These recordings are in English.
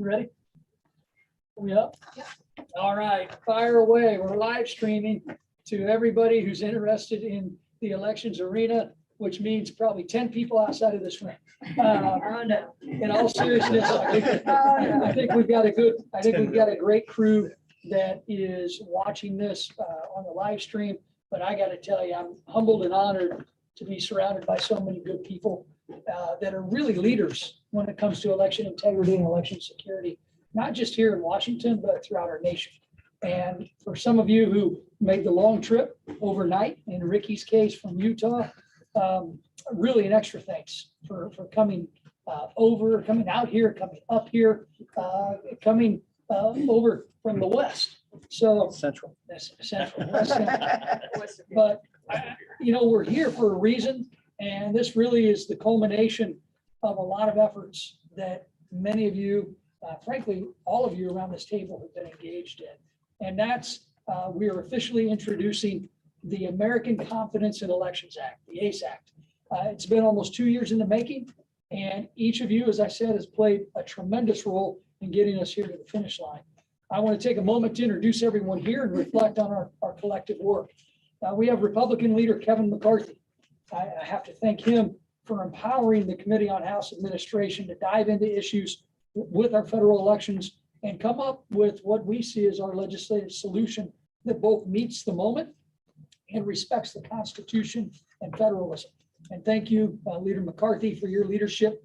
Ready? We up? Yep. All right, fire away. We're live streaming to everybody who's interested in the elections arena, which means probably 10 people outside of this room. Oh, no. In all seriousness, I think we've got a great crew that is watching this on the live stream. But I got to tell you, I'm humbled and honored to be surrounded by so many good people that are really leaders when it comes to election integrity and election security, not just here in Washington, but throughout our nation. And for some of you who made the long trip overnight, in Ricky's case from Utah, really an extra thanks for coming coming out here, coming up here, coming over from the west. So Central. that's central. West Central. But we're here for a reason, and this really is the culmination of a lot of efforts that many of you, frankly, all of you around this table have been engaged in. And that's, we are officially introducing the American Confidence in Elections Act, the ACE Act. It's been almost 2 years in the making, and each of you, as I said, has played a tremendous role in getting us here to the finish line. I want to take a moment to introduce everyone here and reflect on our collective work. We have Republican leader Kevin McCarthy. I have to thank him for empowering the Committee on House Administration to dive into issues with our federal elections and come up with what we see as our legislative solution that both meets the moment and respects the Constitution and federalism. And thank you, Leader McCarthy, for your leadership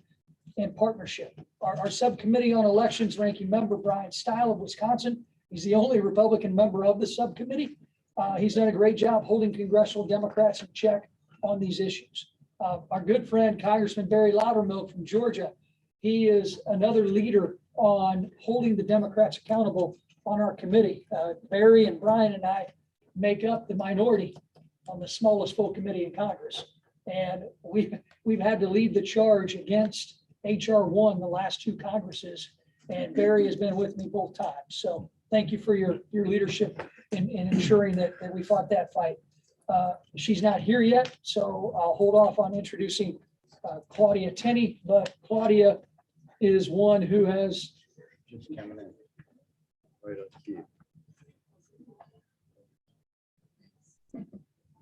and partnership. Our subcommittee on elections ranking member, Brian Stile of Wisconsin, he's the only Republican member of the subcommittee. He's done a great job holding congressional Democrats in check on these issues. Our good friend, Congressman Barry Loudermilk from Georgia, he is another leader on holding the Democrats accountable on our committee. Barry and Brian and I make up the minority on the smallest full committee in Congress. And we've had to lead the charge against HR 1 the last two Congresses, and Barry has been with me both times. So thank you for your leadership in ensuring that we fought that fight. She's not here yet, so I'll hold off on introducing Claudia Tenney, but Claudia is one who has Just coming in. Right up to you.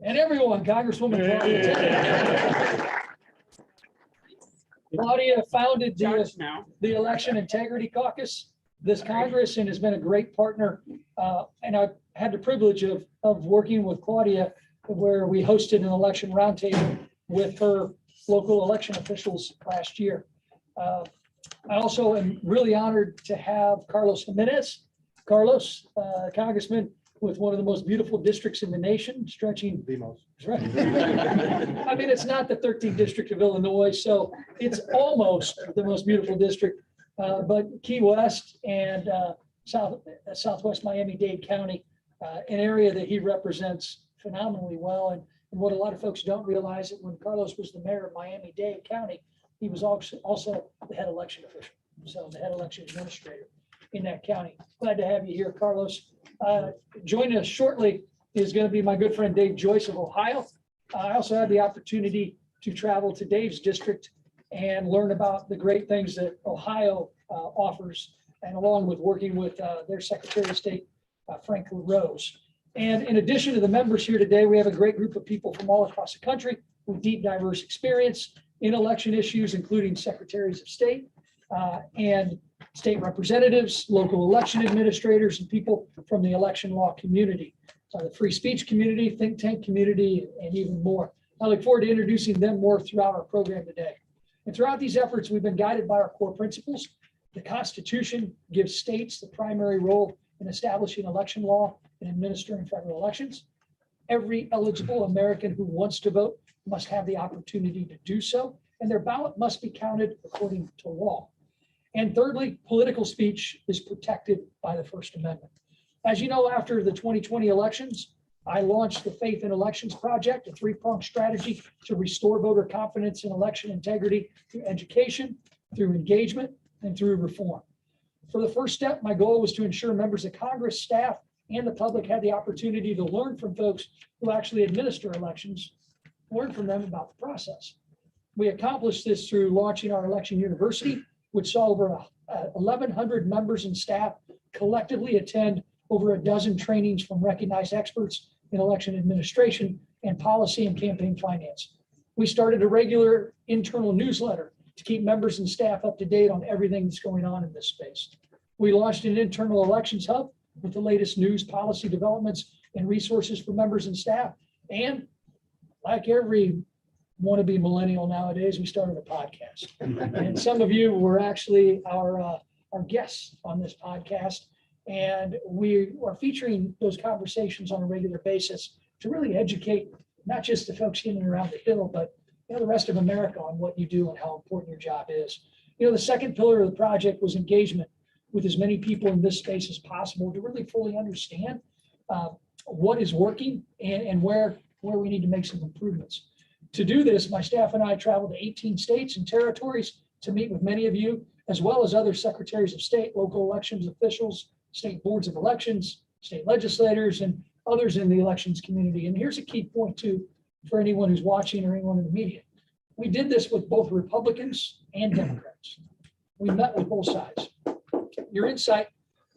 and everyone, Congresswoman Claudia Tenney. Claudia founded the Election Integrity Caucus this Congress and has been a great partner. And I've had the privilege of working with Claudia where we hosted an election roundtable with her local election officials last year. I also am really honored to have Carlos Jimenez. Carlos, Congressman with one of the most beautiful districts in the nation, stretching. The most. Right. I mean, it's not the 13th district of Illinois, so it's almost the most beautiful district. But Key West and Southwest Miami-Dade County, an area that he represents phenomenally well. And what a lot of folks don't realize that when Carlos was the mayor of Miami-Dade County, he was also the head election official, so the head election administrator in that county. Glad to have you here, Carlos. Joining us shortly is going to be my good friend Dave Joyce of Ohio. I also had the opportunity to travel to Dave's district and learn about the great things that Ohio offers, and along with working with their Secretary of State, Frank LaRose. And in addition to the members here today, we have a great group of people from all across the country with deep, diverse experience in election issues, including secretaries of state and state representatives, local election administrators, and people from the election law community, the free speech community, think tank community, and even more. I look forward to introducing them more throughout our program today. And throughout these efforts, we've been guided by our core principles. The Constitution gives states the primary role in establishing election law and administering federal elections. Every eligible American who wants to vote must have the opportunity to do so, and their ballot must be counted according to law. And thirdly, political speech is protected by the First Amendment. As you know, after the 2020 elections, I launched the Faith in Elections Project, a three-pronged strategy to restore voter confidence in election integrity through education, through engagement, and through reform. For the first step, my goal was to ensure members of Congress, staff, and the public had the opportunity to learn from folks who actually administer elections, learn from them about the process. We accomplished this through launching our election university, which saw over 1,100 members and staff collectively attend over a dozen trainings from recognized experts in election administration and policy and campaign finance. We started a regular internal newsletter to keep members and staff up to date on everything that's going on in this space. We launched an internal elections hub with the latest news, policy developments, and resources for members and staff. And like every wannabe millennial nowadays, we started a podcast. And some of you were actually our guests on this podcast. And we are featuring those conversations on a regular basis to really educate not just the folks in and around the Hill, but the rest of America on what you do and how important your job is. The second pillar of the project was engagement with as many people in this space as possible to really fully understand what is working and where we need to make some improvements. To do this, my staff and I traveled to 18 states and territories to meet with many of you, as well as other secretaries of state, local elections officials, state boards of elections, state legislators, and others in the elections community. And here's a key point too, for anyone who's watching or anyone in the media. We did this with both Republicans and Democrats. We met with both sides. Your insight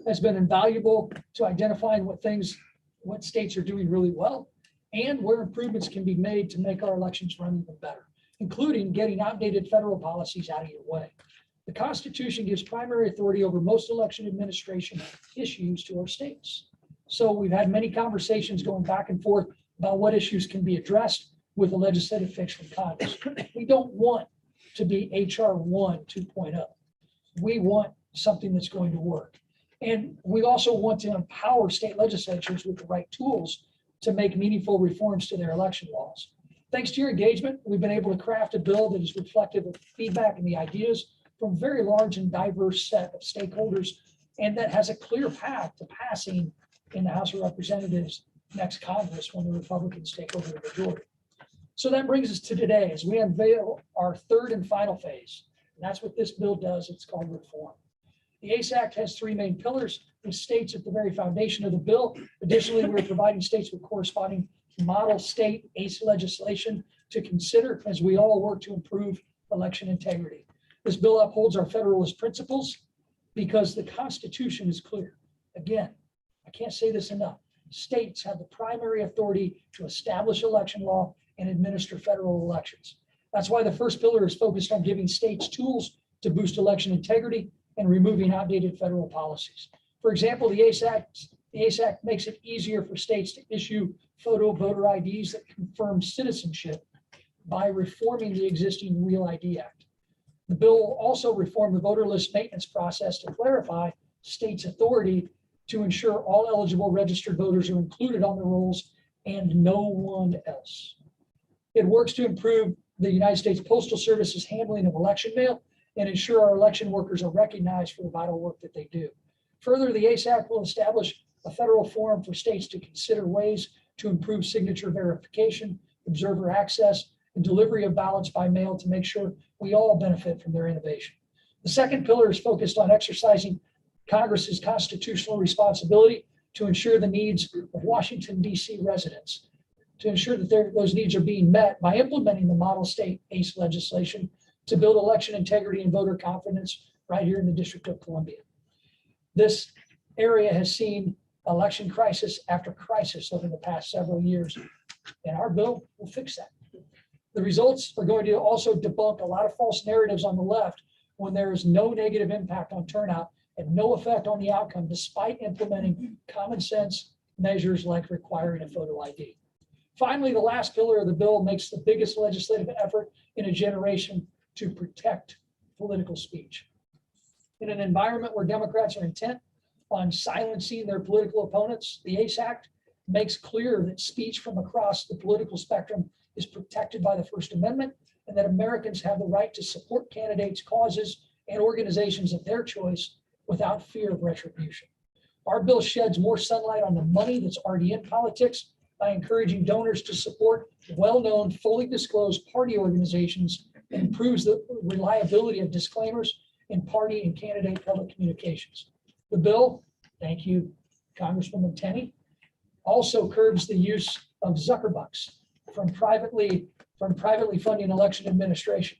has been invaluable to identifying what states are doing really well and where improvements can be made to make our elections run even better, including getting outdated federal policies out of your way. The Constitution gives primary authority over most election administration issues to our states. So we've had many conversations going back and forth about what issues can be addressed with a legislative fix from Congress. We don't want to be HR 1 2.0. We want something that's going to work. And we also want to empower state legislatures with the right tools to make meaningful reforms to their election laws. Thanks to your engagement, we've been able to craft a bill that is reflective of feedback and the ideas from a very large and diverse set of stakeholders, and that has a clear path to passing in the House of Representatives next Congress when the Republicans take over the majority. So that brings us to today as we unveil our third and final phase. And that's what this bill does. It's called reform. The ACE Act has three main pillars, with states at the very foundation of the bill. Additionally, we're providing states with corresponding model state ACE legislation to consider as we all work to improve election integrity. This bill upholds our Federalist principles because the Constitution is clear. Again, I can't say this enough. States have the primary authority to establish election law and administer federal elections. That's why the first pillar is focused on giving states tools to boost election integrity and removing outdated federal policies. For example, the ACE Act makes it easier for states to issue photo voter IDs that confirm citizenship by reforming the existing Real ID Act. The bill will also reform the voter list maintenance process to clarify states' authority to ensure all eligible registered voters are included on the rolls and no one else. It works to improve the United States Postal Service's handling of election mail and ensure our election workers are recognized for the vital work that they do. Further, the ACE Act will establish a federal forum for states to consider ways to improve signature verification, observer access, and delivery of ballots by mail to make sure we all benefit from their innovation. The second pillar is focused on exercising Congress's constitutional responsibility to ensure the needs of Washington, D.C. residents, to ensure that those needs are being met by implementing the model state ACE legislation to build election integrity and voter confidence right here in the District of Columbia. This area has seen election crisis after crisis over the past several years, and our bill will fix that. The results are going to also debunk a lot of false narratives on the left when there is no negative impact on turnout and no effect on the outcome, despite implementing common sense measures like requiring a photo ID. Finally, the last pillar of the bill makes the biggest legislative effort in a generation to protect political speech. In an environment where Democrats are intent on silencing their political opponents, the ACE Act makes clear that speech from across the political spectrum is protected by the First Amendment and that Americans have the right to support candidates, causes, and organizations of their choice without fear of retribution. Our bill sheds more sunlight on the money that's already in politics by encouraging donors to support well-known, fully disclosed party organizations and improves the reliability of disclaimers in party and candidate public communications. The bill, thank you, Congresswoman Tenney, also curbs the use of Zuckerbucks from privately funding election administration.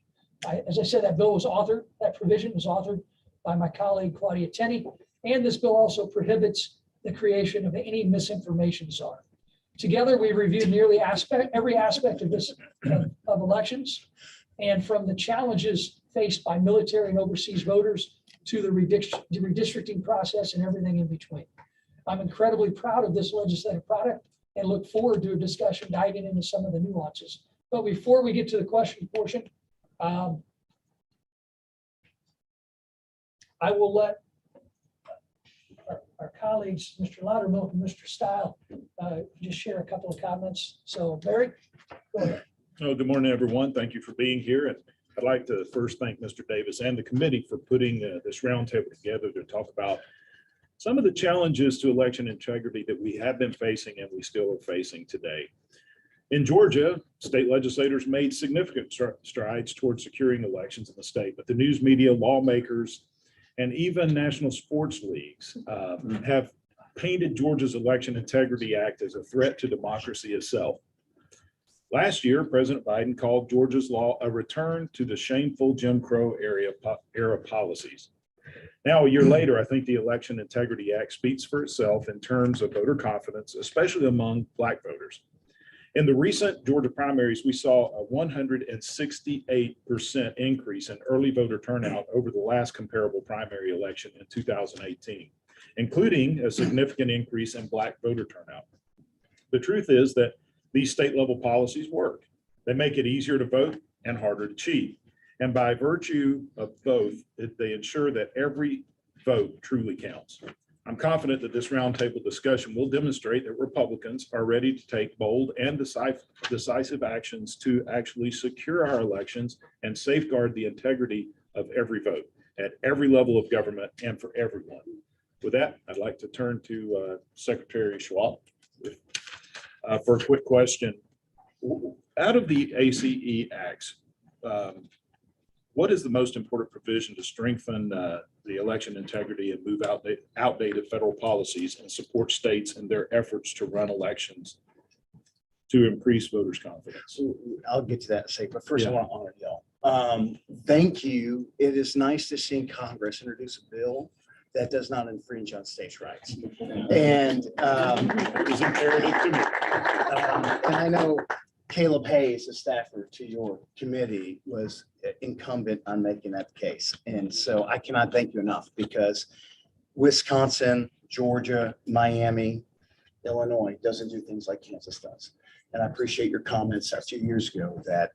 As I said, that provision was authored by my colleague Claudia Tenney. And this bill also prohibits the creation of any misinformation czar. Together, we reviewed nearly every aspect of this of elections, and from the challenges faced by military and overseas voters to the redistricting process and everything in between. I'm incredibly proud of this legislative product and look forward to a discussion diving into some of the nuances. But before we get to the question portion, I will let our colleagues, Mr. Loudermilk and Mr. Stile, just share a couple of comments. So Barry, go ahead. Oh, good morning, everyone. Thank you for being here. And I'd like to first thank Mr. Davis and the committee for putting this roundtable together to talk about some of the challenges to election integrity that we have been facing and we still are facing today. In Georgia, state legislators made significant strides towards securing elections in the state, but the news media, lawmakers, and even national sports leagues have painted Georgia's Election Integrity Act as a threat to democracy itself. Last year, President Biden called Georgia's law a return to the shameful Jim Crow era policies. Now, a year later, I think the Election Integrity Act speaks for itself in terms of voter confidence, especially among Black voters. In the recent Georgia primaries, we saw a 168% increase in early voter turnout over the last comparable primary election in 2018, including a significant increase in Black voter turnout. The truth is that these state level policies work. They make it easier to vote and harder to cheat. And by virtue of both, they ensure that every vote truly counts. I'm confident that this roundtable discussion will demonstrate that Republicans are ready to take bold and decisive actions to actually secure our elections and safeguard the integrity of every vote at every level of government and for everyone. With that, I'd like to turn to Secretary Schwab for a quick question. Out of the ACE Acts, what is the most important provision to strengthen the election integrity and move outdated federal policies and support states in their efforts to run elections to increase voters' confidence? I'll get to that in a second, but first I want to honor y'all. Thank you. It is nice to see Congress introduce a bill that does not infringe on states' rights. And It is imperative to me. and I know Caleb Hayes, a staffer to your committee, was incumbent on making that the case. And so I cannot thank you enough, because Wisconsin, Georgia, Miami, Illinois doesn't do things like Kansas does. And I appreciate your comments a few years ago that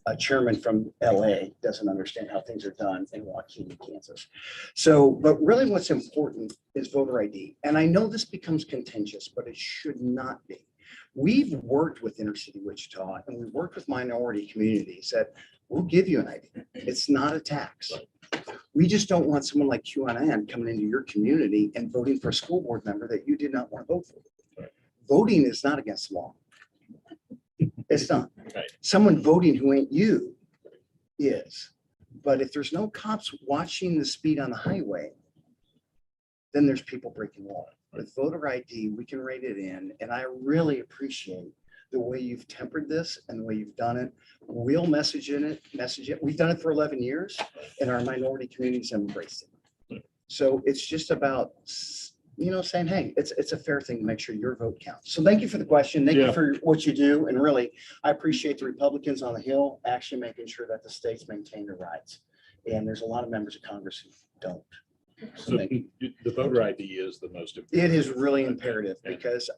a chairman from LA doesn't understand how things are done in Waukegan, Kansas. So, but really what's important is voter ID. And I know this becomes contentious, but it should not be. We've worked with inner city Wichita and we've worked with minority communities that will give you an ID. It's not a tax. We just don't want someone like QAnon coming into your community and voting for a school board member that you did not want to vote for. Voting is not against the law. It's not. Right. Someone voting who ain't you is. But if there's no cops watching the speed on the highway, then there's people breaking law. With voter ID, we can rate it in. And I really appreciate the way you've tempered this and the way you've done it. We'll message it. We've done it for 11 years and our minority communities have embraced it. So it's just about, saying, hey, it's a fair thing to make sure your vote counts. So thank you for the question. Thank you for what you do. And really, I appreciate the Republicans on the Hill actually making sure that the states maintain their rights. And there's a lot of members of Congress who don't. So the voter ID is the most important. It is really imperative because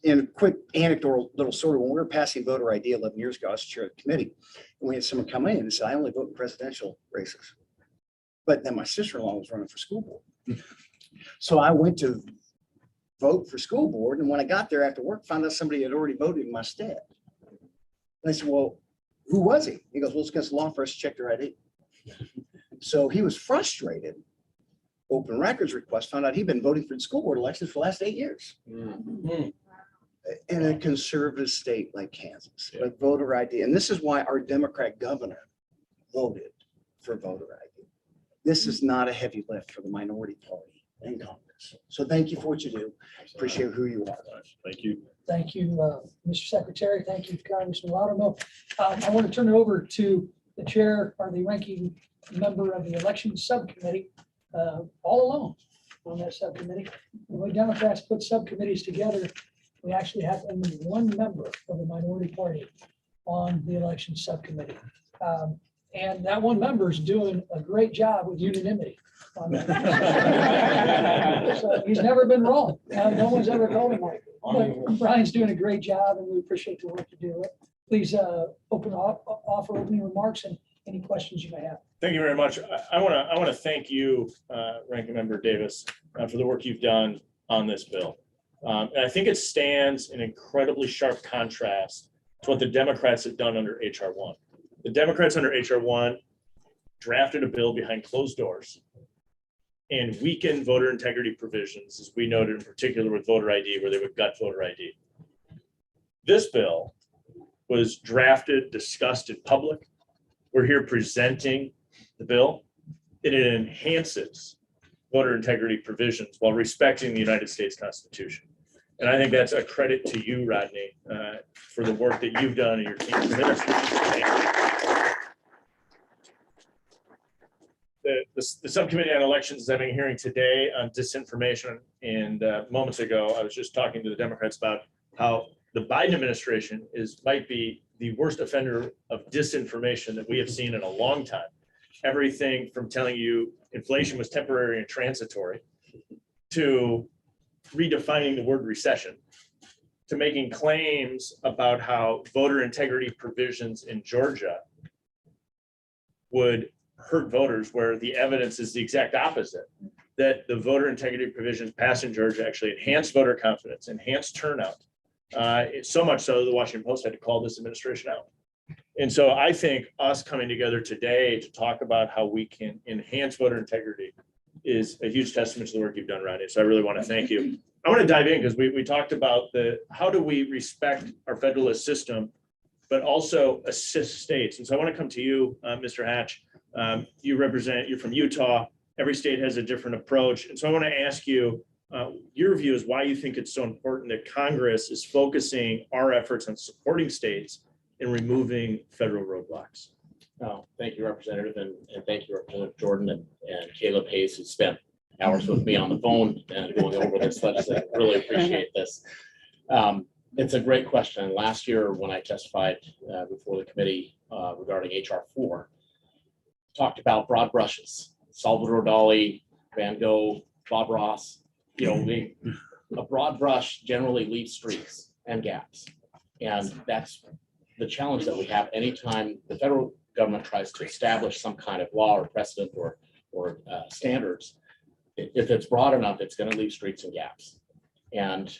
in a quick anecdotal little story, when we were passing voter ID 11 years ago, I was chair of the committee, and we had someone come in and say, I only vote in presidential races. But then my sister-in-law was running for school board. So I went to vote for school board. And when I got there after work, found out somebody had already voted in my stead. And I said, well, who was he? He goes, well, it's against the law for us to check their ID. So he was frustrated. Open records request, found out he'd been voting for the school board elections for the last 8 years. In a conservative state like Kansas, but voter ID. And this is why our Democrat governor voted for voter ID. This is not a heavy lift for the minority party in Congress. So thank you for what you do. Appreciate who you are. Thank you. Thank you, Mr. Secretary. Thank you, Congressman Loudermilk. I want to turn it over to the chair or the ranking member of the election subcommittee, all alone on that subcommittee. The way Democrats put subcommittees together, we actually have only one member of the minority party on the election subcommittee. And that one member is doing a great job with unanimity on that. So he's never been wrong. No one's ever told him like, but Brian's doing a great job and we appreciate the work to do it. Please offer opening remarks and any questions you may have. Thank you very much. I want to thank you, Ranking Member Davis, for the work you've done on this bill. And I think it stands in incredibly sharp contrast to what the Democrats have done under H.R. 1. The Democrats under H.R. 1 drafted a bill behind closed doors and weakened voter integrity provisions, as we noted in particular with voter ID, where they would gut voter ID. This bill was drafted, discussed in public. We're here presenting the bill. It enhances voter integrity provisions while respecting the United States Constitution. And I think that's a credit to you, Rodney, for the work that you've done and your team. The subcommittee on elections is having a hearing today on disinformation. And moments ago, I was just talking to the Democrats about how the Biden administration might be the worst offender of disinformation that we have seen in a long time. Everything from telling you inflation was temporary and transitory, to redefining the word recession, to making claims about how voter integrity provisions in Georgia would hurt voters, where the evidence is the exact opposite, that the voter integrity provisions passed in Georgia actually enhanced voter confidence, enhanced turnout. So much so the Washington Post had to call this administration out. And so I think us coming together today to talk about how we can enhance voter integrity is a huge testament to the work you've done, Rodney. So I really want to thank you. I want to dive in because we talked about how do we respect our federalist system, but also assist states. And so I want to come to you, Mr. Hatch. You're from Utah. Every state has a different approach. And so I want to ask you, your view is why you think it's so important that Congress is focusing our efforts on supporting states in removing federal roadblocks. Oh, thank you, Representative, and thank you, Representative Jordan and Caleb Hayes, who spent hours with me on the phone and going over this legislation. Really appreciate this. It's a great question. Last year, when I testified before the committee regarding H.R. 4, talked about broad brushes. Salvador Dali, Van Gogh, Bob Ross. You know, a broad brush generally leaves streaks and gaps, and that's the challenge that we have anytime the federal government tries to establish some kind of law or precedent or standards. If it's broad enough, it's going to leave streaks and gaps. And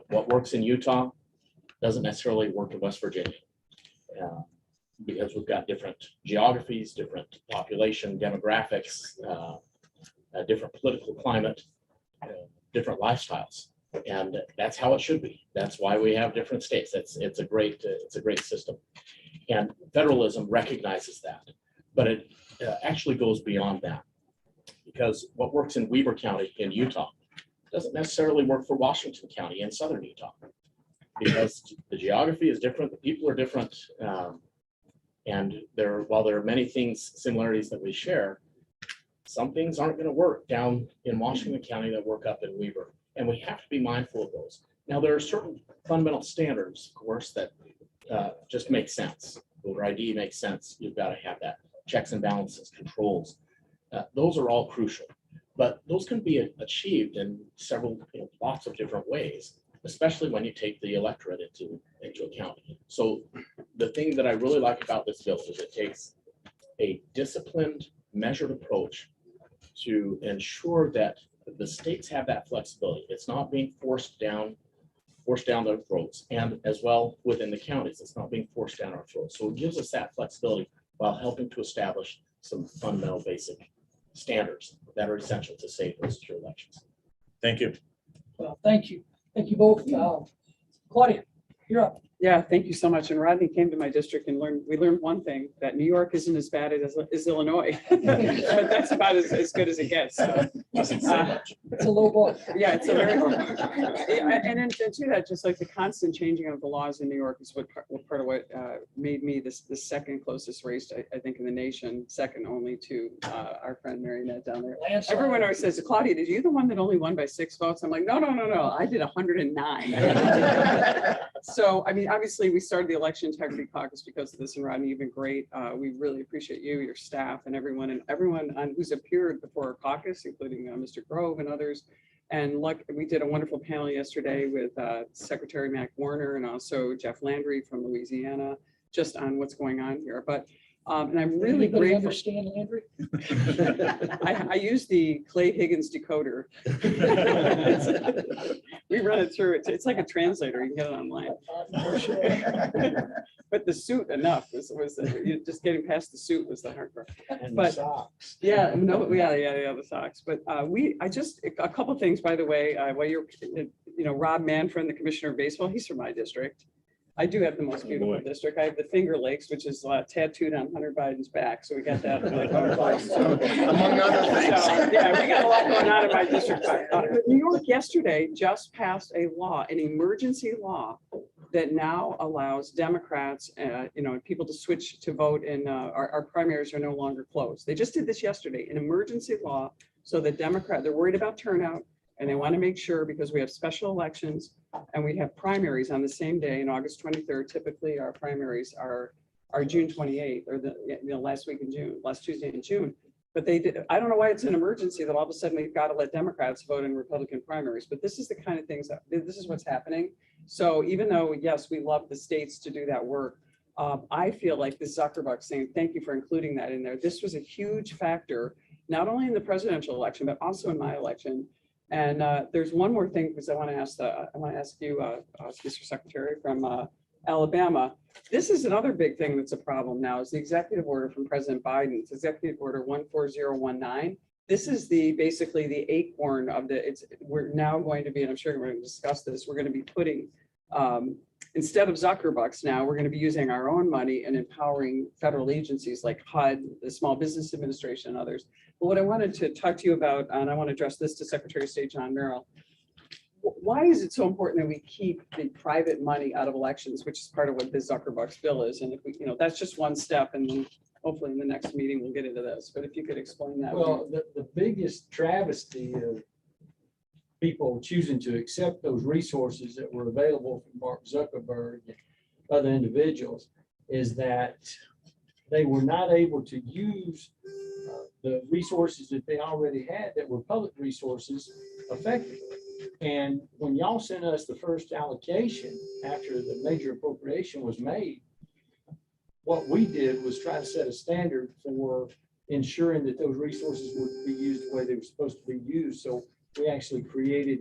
what works in Utah doesn't necessarily work in West Virginia, because we've got different geographies, different population demographics, different political climate, different lifestyles. And that's how it should be. That's why we have different states. It's a great system. And federalism recognizes that, but it actually goes beyond that, because what works in Weber County in Utah doesn't necessarily work for Washington County in southern Utah, because the geography is different, the people are different, and while there are many similarities that we share, some things aren't going to work down in Washington County that work up in Weber, and we have to be mindful of those. Now, there are certain fundamental standards, of course, that just make sense. Voter ID makes sense. You've got to have that. Checks and balances, controls. Those are all crucial, but those can be achieved in lots of different ways, especially when you take the electorate into account. So the thing that I really like about this bill is it takes a disciplined, measured approach to ensure that the states have that flexibility. It's not being forced down their throats, and as well within the counties, it's not being forced down our throats. So it gives us that flexibility while helping to establish some fundamental basic standards that are essential to safe and secure elections. Thank you. Well, thank you. Thank you both. Claudia, you're up. Yeah, thank you so much. And Rodney came to my district and we learned one thing, that New York isn't as bad as Illinois. But that's about as good as it gets. So, It's a low bar. yeah, it's a very, and then to that, just like the constant changing of the laws in New York is what part of what made me the second closest race, I think, in the nation, second only to our friend Mary Ned down there. Landslide. Everyone always says, Claudia, did you the one that only won by 6 votes? I'm like, no. I did 109. So, I mean, obviously, we started the Election Integrity Caucus because of this, and Rodney, you've been great. We really appreciate you, your staff, and everyone on who's appeared before our caucus, including Mr. Grove and others. And look, we did a wonderful panel yesterday with Secretary Mac Warner and also Jeff Landry from Louisiana, just on what's going on here. But and I'm really Anybody grateful. understand Landry? I use the Clay Higgins decoder. We run it through. It's like a translator. You can get it online. For sure. But the suit enough was just getting past the suit was the hard part. And But- the socks. Yeah, no, yeah, the socks. But I just, a couple of things, by the way, while you're, Rob Manfred, the commissioner of baseball, he's from my district. I do have the most beautiful boy. district. I have the Finger Lakes, which is tattooed on Hunter Biden's back. So we got that. Among other things. So, yeah, we got a lot going on in my district. But New York yesterday just passed a law, an emergency law, that now allows Democrats, people to switch to vote in our primaries are no longer closed. They just did this yesterday, an emergency law, so that they're worried about turnout, and they want to make sure, because we have special elections and we have primaries on the same day in August 23rd. Typically, our primaries are June 28th, or the last week in June, last Tuesday in June. But they did. I don't know why it's an emergency that all of a sudden we've got to let Democrats vote in Republican primaries. But this is the kind of things this is what's happening. So even though, yes, we love the states to do that work, I feel like this Zuckerbuck saying, thank you for including that in there. This was a huge factor, not only in the presidential election, but also in my election. And there's one more thing, because I want to ask you, Mr. Secretary from Alabama. This is another big thing that's a problem now, is the executive order from President Biden. It's Executive Order 14019. This is basically the acorn of we're now going to be, and I'm sure we're going to discuss this, we're going to be putting, instead of Zuckerbucks now, we're going to be using our own money and empowering federal agencies like HUD, the Small Business Administration, and others. But what I wanted to talk to you about, and I want to address this to Secretary of State John Merrill, why is it so important that we keep the private money out of elections, which is part of what this Zuckerbucks bill is? And if we, that's just one step, and then hopefully in the next meeting, we'll get into this. But if you could explain that. Well, the biggest travesty of people choosing to accept those resources that were available from Mark Zuckerberg and other individuals is that they were not able to use the resources that they already had that were public resources effectively. And when y'all sent us the first allocation after the major appropriation was made, what we did was try to set a standard for ensuring that those resources would be used the way they were supposed to be used. So we actually created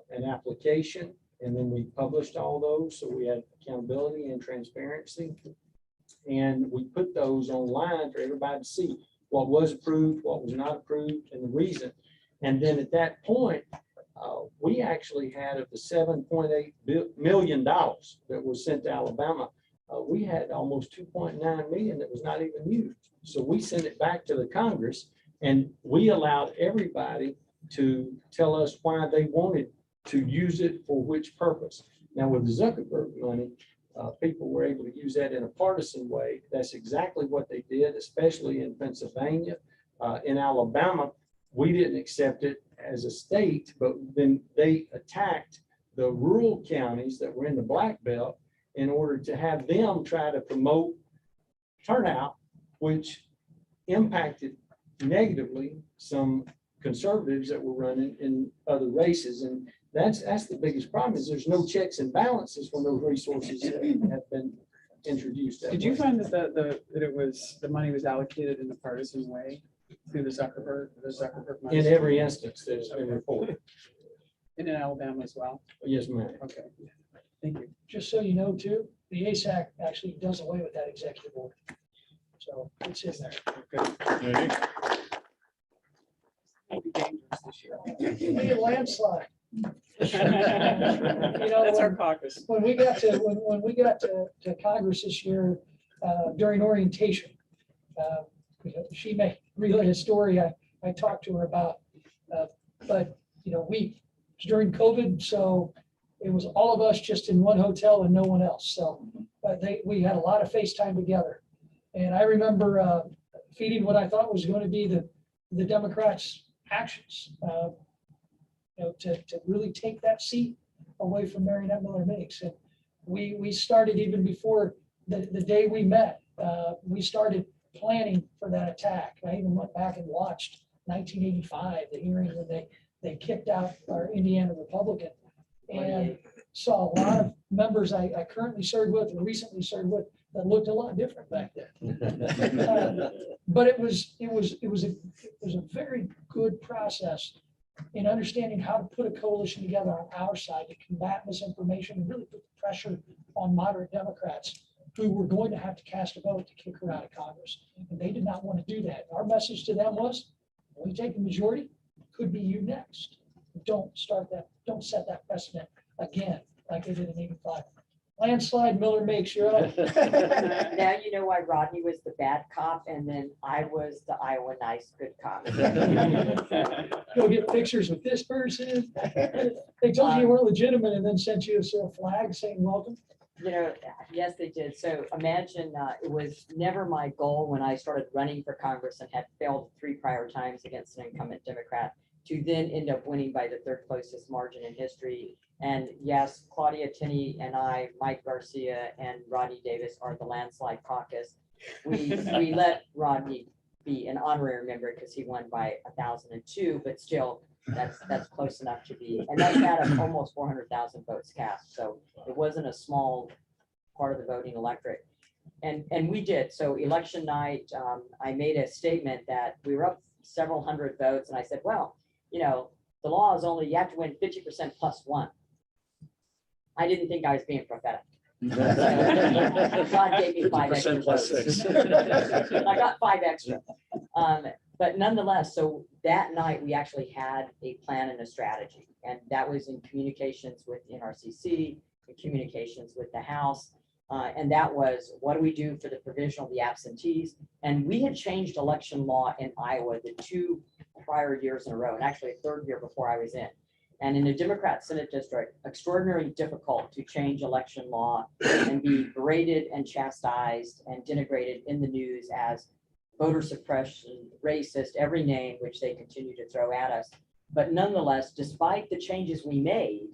an application, and then we published all those. So we had accountability and transparency. And we put those online for everybody to see what was approved, what was not approved, and the reason. And then at that point, we actually had, of the $7.8 million that was sent to Alabama, we had almost 2.9 million that was not even used. So we sent it back to the Congress, and we allowed everybody to tell us why they wanted to use it for which purpose. Now with the Zuckerberg money, people were able to use that in a partisan way. That's exactly what they did, especially in Pennsylvania. In Alabama, we didn't accept it as a state, but then they attacked the rural counties that were in the Black Belt in order to have them try to promote turnout, which impacted negatively some conservatives that were running in other races. And that's the biggest problem, is there's no checks and balances when those resources have been introduced. Did you find that the money was allocated in a partisan way through the Zuckerberg money? In every instance that has been reported. And in Alabama as well? Yes, ma'am. Okay, thank you. Just so you know too, the ASAC actually does away with that executive order. So it's in there. Might be dangerous this year. It'll be a landslide. That's our caucus. When we got to Congress this year, during orientation, she may relay a story I talked to her about. But, it's during COVID, so it was all of us just in one hotel and no one else. So, but we had a lot of FaceTime together. And I remember feeding what I thought was going to be the Democrats' actions, to really take that seat away from Marionette Miller Meigs. And we started even before the day we met. We started planning for that attack. I even went back and watched 1985, the hearing when they kicked out our Indiana Republican, and saw a lot of members I currently served with and recently served with that looked a lot different back then. But it was a very good process in understanding how to put a coalition together on our side to combat misinformation and really put the pressure on moderate Democrats who were going to have to cast a vote to kick her out of Congress. And they did not want to do that. Our message to them was, when we take the majority, could be you next. Don't set that precedent again, like they did in 85. Landslide, Miller Meigs, you're up. Now you know why Rodney was the bad cop and then I was the Iowa nice good cop. Go get pictures with this person. They told you weren't legitimate and then sent you a flag saying welcome. Yes, they did. So imagine, it was never my goal when I started running for Congress and had failed 3 prior times against an incumbent Democrat to then end up winning by the 3rd closest margin in history. And yes, Claudia Tenney and I, Mike Garcia and Rodney Davis are the landslide caucus. We let Rodney be an honorary member because he won by 1,002, but still that's close enough to be, and that's out of almost 400,000 votes cast. So it wasn't a small part of the voting electorate. And we did. So election night, I made a statement that we were up several hundred votes. And I said, well, the law is only, you have to win 50% plus 1. I didn't think I was being prophetic. God gave me 5 extra 50% plus votes. 6. I got 5 extra. But nonetheless, so that night we actually had a plan and a strategy. And that was in communications with NRCC, in communications with the House. And that was, what do we do for the provisional, the absentees? And we had changed election law in Iowa the 2 prior years in a row, and actually a 3rd year before I was in. And in the Democrat Senate district, extraordinarily difficult to change election law and be berated and chastised and denigrated in the news as voter suppression, racist, every name which they continue to throw at us. But nonetheless, despite the changes we made,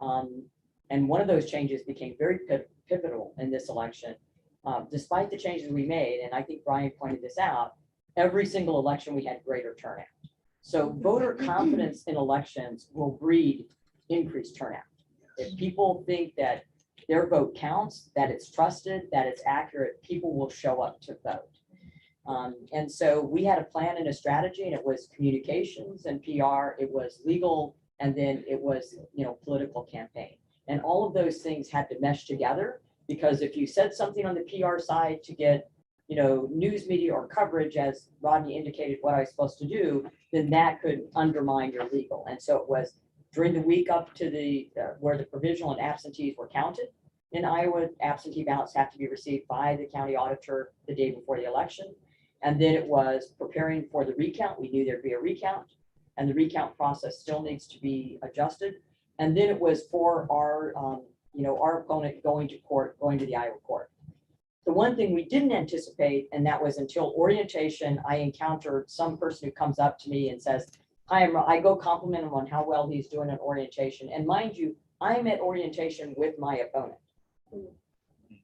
and one of those changes became very pivotal in this election, despite the changes we made, and I think Brian pointed this out, every single election we had greater turnout. So voter confidence in elections will breed increased turnout. If people think that their vote counts, that it's trusted, that it's accurate, people will show up to vote. And so we had a plan and a strategy, and it was communications and PR, it was legal, and then it was, political campaign. And all of those things had to mesh together, because if you said something on the PR side to get, news media or coverage, as Rodney indicated what I was supposed to do, then that could undermine your legal. And so it was during the week up to the where the provisional and absentees were counted. In Iowa, absentee ballots have to be received by the county auditor the day before the election. And then it was preparing for the recount. We knew there'd be a recount, and the recount process still needs to be adjusted. And then it was for our, our opponent going to court, going to the Iowa court. The one thing we didn't anticipate, and that was until orientation, I encountered some person who comes up to me and says, hi, I go compliment him on how well he's doing at orientation. And mind you, I'm at orientation with my opponent.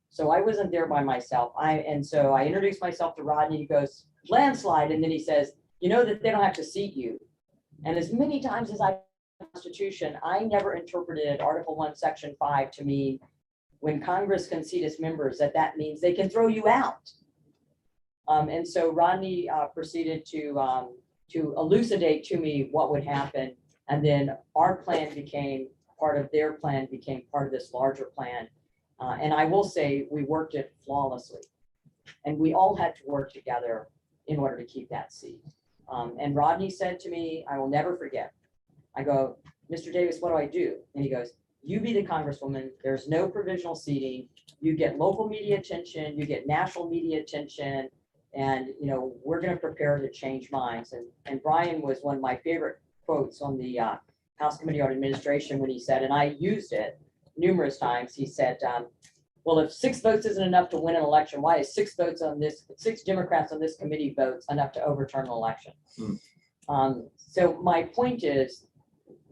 So I wasn't there by myself. And so I introduced myself to Rodney. He goes, landslide. And then he says, that they don't have to seat you. And as many times as I Constitution, I never interpreted Article 1, Section 5 to mean when Congress can seat its members, that means they can throw you out. And so Rodney proceeded to elucidate to me what would happen. And then our plan became part of their plan, became part of this larger plan. And I will say we worked it flawlessly. And we all had to work together in order to keep that seat. And Rodney said to me, I will never forget, I go, Mr. Davis, what do I do? And he goes, you be the congresswoman. There's no provisional seating. You get local media attention, you get national media attention, and, you know, we're going to prepare to change minds. And Brian was one of my favorite quotes on the House Committee on Administration when he said, and I used it numerous times, he said, well, if 6 votes isn't enough to win an election, why is 6 Democrats on this committee votes enough to overturn an election? So my point is,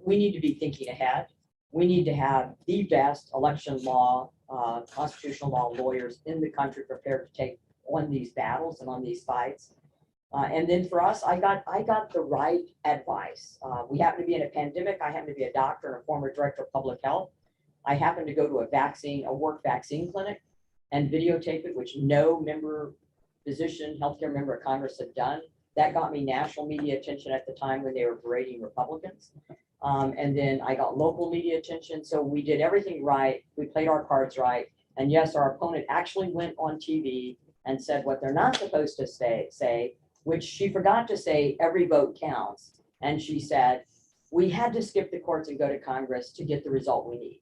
we need to be thinking ahead. We need to have the best election law, constitutional law lawyers in the country prepared to take on these battles and on these fights. And then for us, I got the right advice. We happen to be in a pandemic. I happen to be a doctor and a former director of public health. I happened to go to a work vaccine clinic and videotape it, which no healthcare member of Congress had done. That got me national media attention at the time when they were berating Republicans. And then I got local media attention. So we did everything right. We played our cards right. And yes, our opponent actually went on TV and said what they're not supposed to say, which she forgot to say, every vote counts. And she said, we had to skip the courts and go to Congress to get the result we need.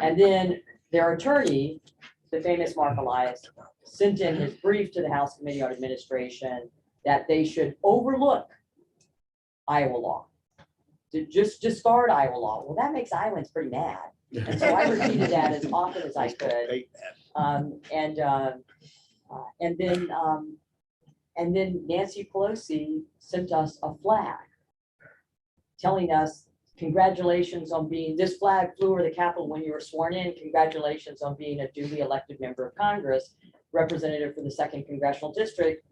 And then their attorney, the famous Mark Elias, sent in his brief to the House Committee on Administration that they should overlook Iowa law, to just discard Iowa law. Well, that makes Iowans pretty mad. And so I repeated that as often as I could. And then Nancy Pelosi sent us a flag telling us, congratulations on this flag flew over the Capitol when you were sworn in. Congratulations on being a duly elected member of Congress, representative for the 2nd Congressional District.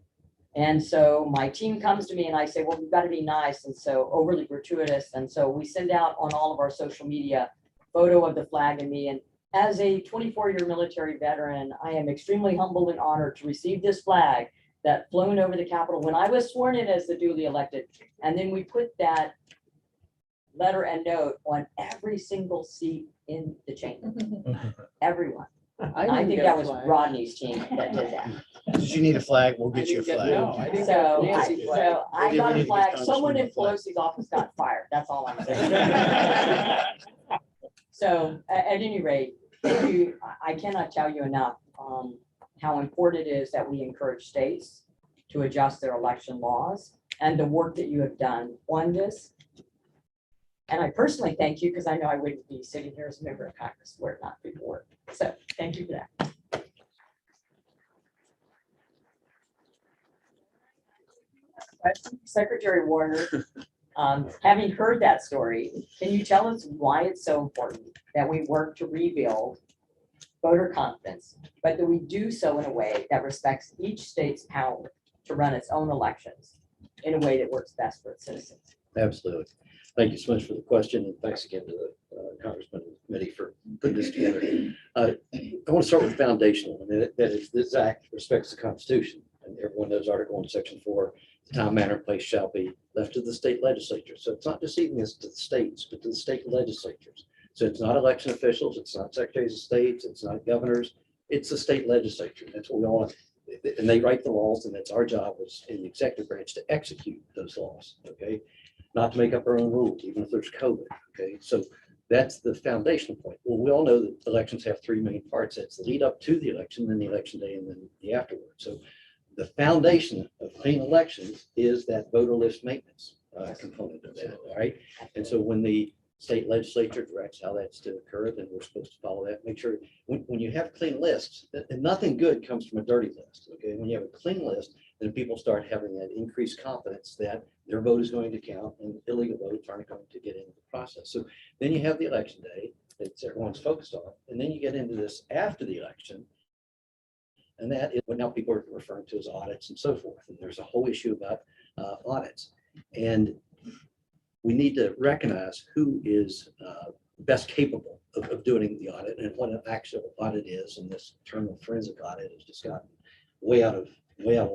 And so my team comes to me and I say, well, we've got to be nice. And so overly gratuitous. And so we send out on all of our social media photo of the flag and me. And as a 24-year military veteran, I am extremely humbled and honored to receive this flag that flown over the Capitol when I was sworn in as the duly elected. And then we put that letter and note on every single seat in the chamber. Everyone. I think that was Rodney's team that did that. Did you need a flag? We'll get you a flag. No, I didn't get So a Nancy flag. I got We a need to flag. get Someone in Congresswoman a flag. Pelosi's office got fired. That's all I'm saying. So at any rate, thank you. I cannot tell you enough how important it is that we encourage states to adjust their election laws and the work that you have done on this. And I personally thank you because I know I wouldn't be sitting here as a member of Congress were it not for your work. So thank you for that. Secretary Warner, having heard that story, can you tell us why it's so important that we work to rebuild voter confidence, but that we do so in a way that respects each state's power to run its own elections in a way that works best for its citizens? Absolutely. Thank you so much for the question, and thanks again to the Congressman and committee for putting this together. I want to start with foundational, and that is this act respects the Constitution, and everyone knows Article 1, Section 4, the time, manner, and place shall be left to the state legislature. So it's not just even this to the states, but to the state legislatures. So it's not election officials, it's not secretaries of states, it's not governors, it's the state legislature. That's what we all, and they write the laws, and it's our job as in the executive branch to execute those laws. Okay. Not to make up our own rules, even if there's COVID, okay? So that's the foundational point. Well, we all know that elections have 3 main parts. That's the lead up to the election, then the election day, and then the afterward. So the foundation of clean elections is that voter list maintenance component of that, all right? And so when the state legislature directs how that's to occur, then we're supposed to follow that. Make sure when you have clean lists, and nothing good comes from a dirty list, okay? When you have a clean list, then people start having that increased confidence that their vote is going to count and illegal votes aren't going to get into the process. So then you have the election day that everyone's focused on, and then you get into this after the election, and that is what now people are referring to as audits and so forth. And there's a whole issue about audits, and we need to recognize who is best capable of doing the audit and what an actual audit is. And this term of forensic audit has just gotten way out of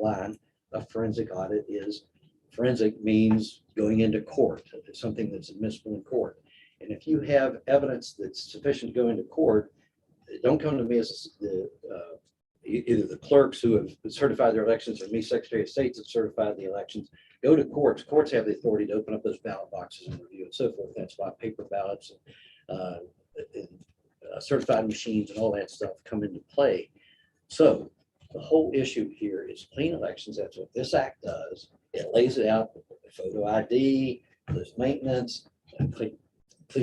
line. A forensic audit is, forensic means going into court. It's something that's admissible in court. And if you have evidence that's sufficient to go into court, don't come to me as either the clerks who have certified their elections or me, Secretary of State, that certified the elections. go to courts. Courts have the authority to open up those ballot boxes and review and so forth. That's why paper ballots and certified machines and all that stuff come into play. So the whole issue here is clean elections. That's what this act does. It lays it out, photo ID, there's maintenance, clean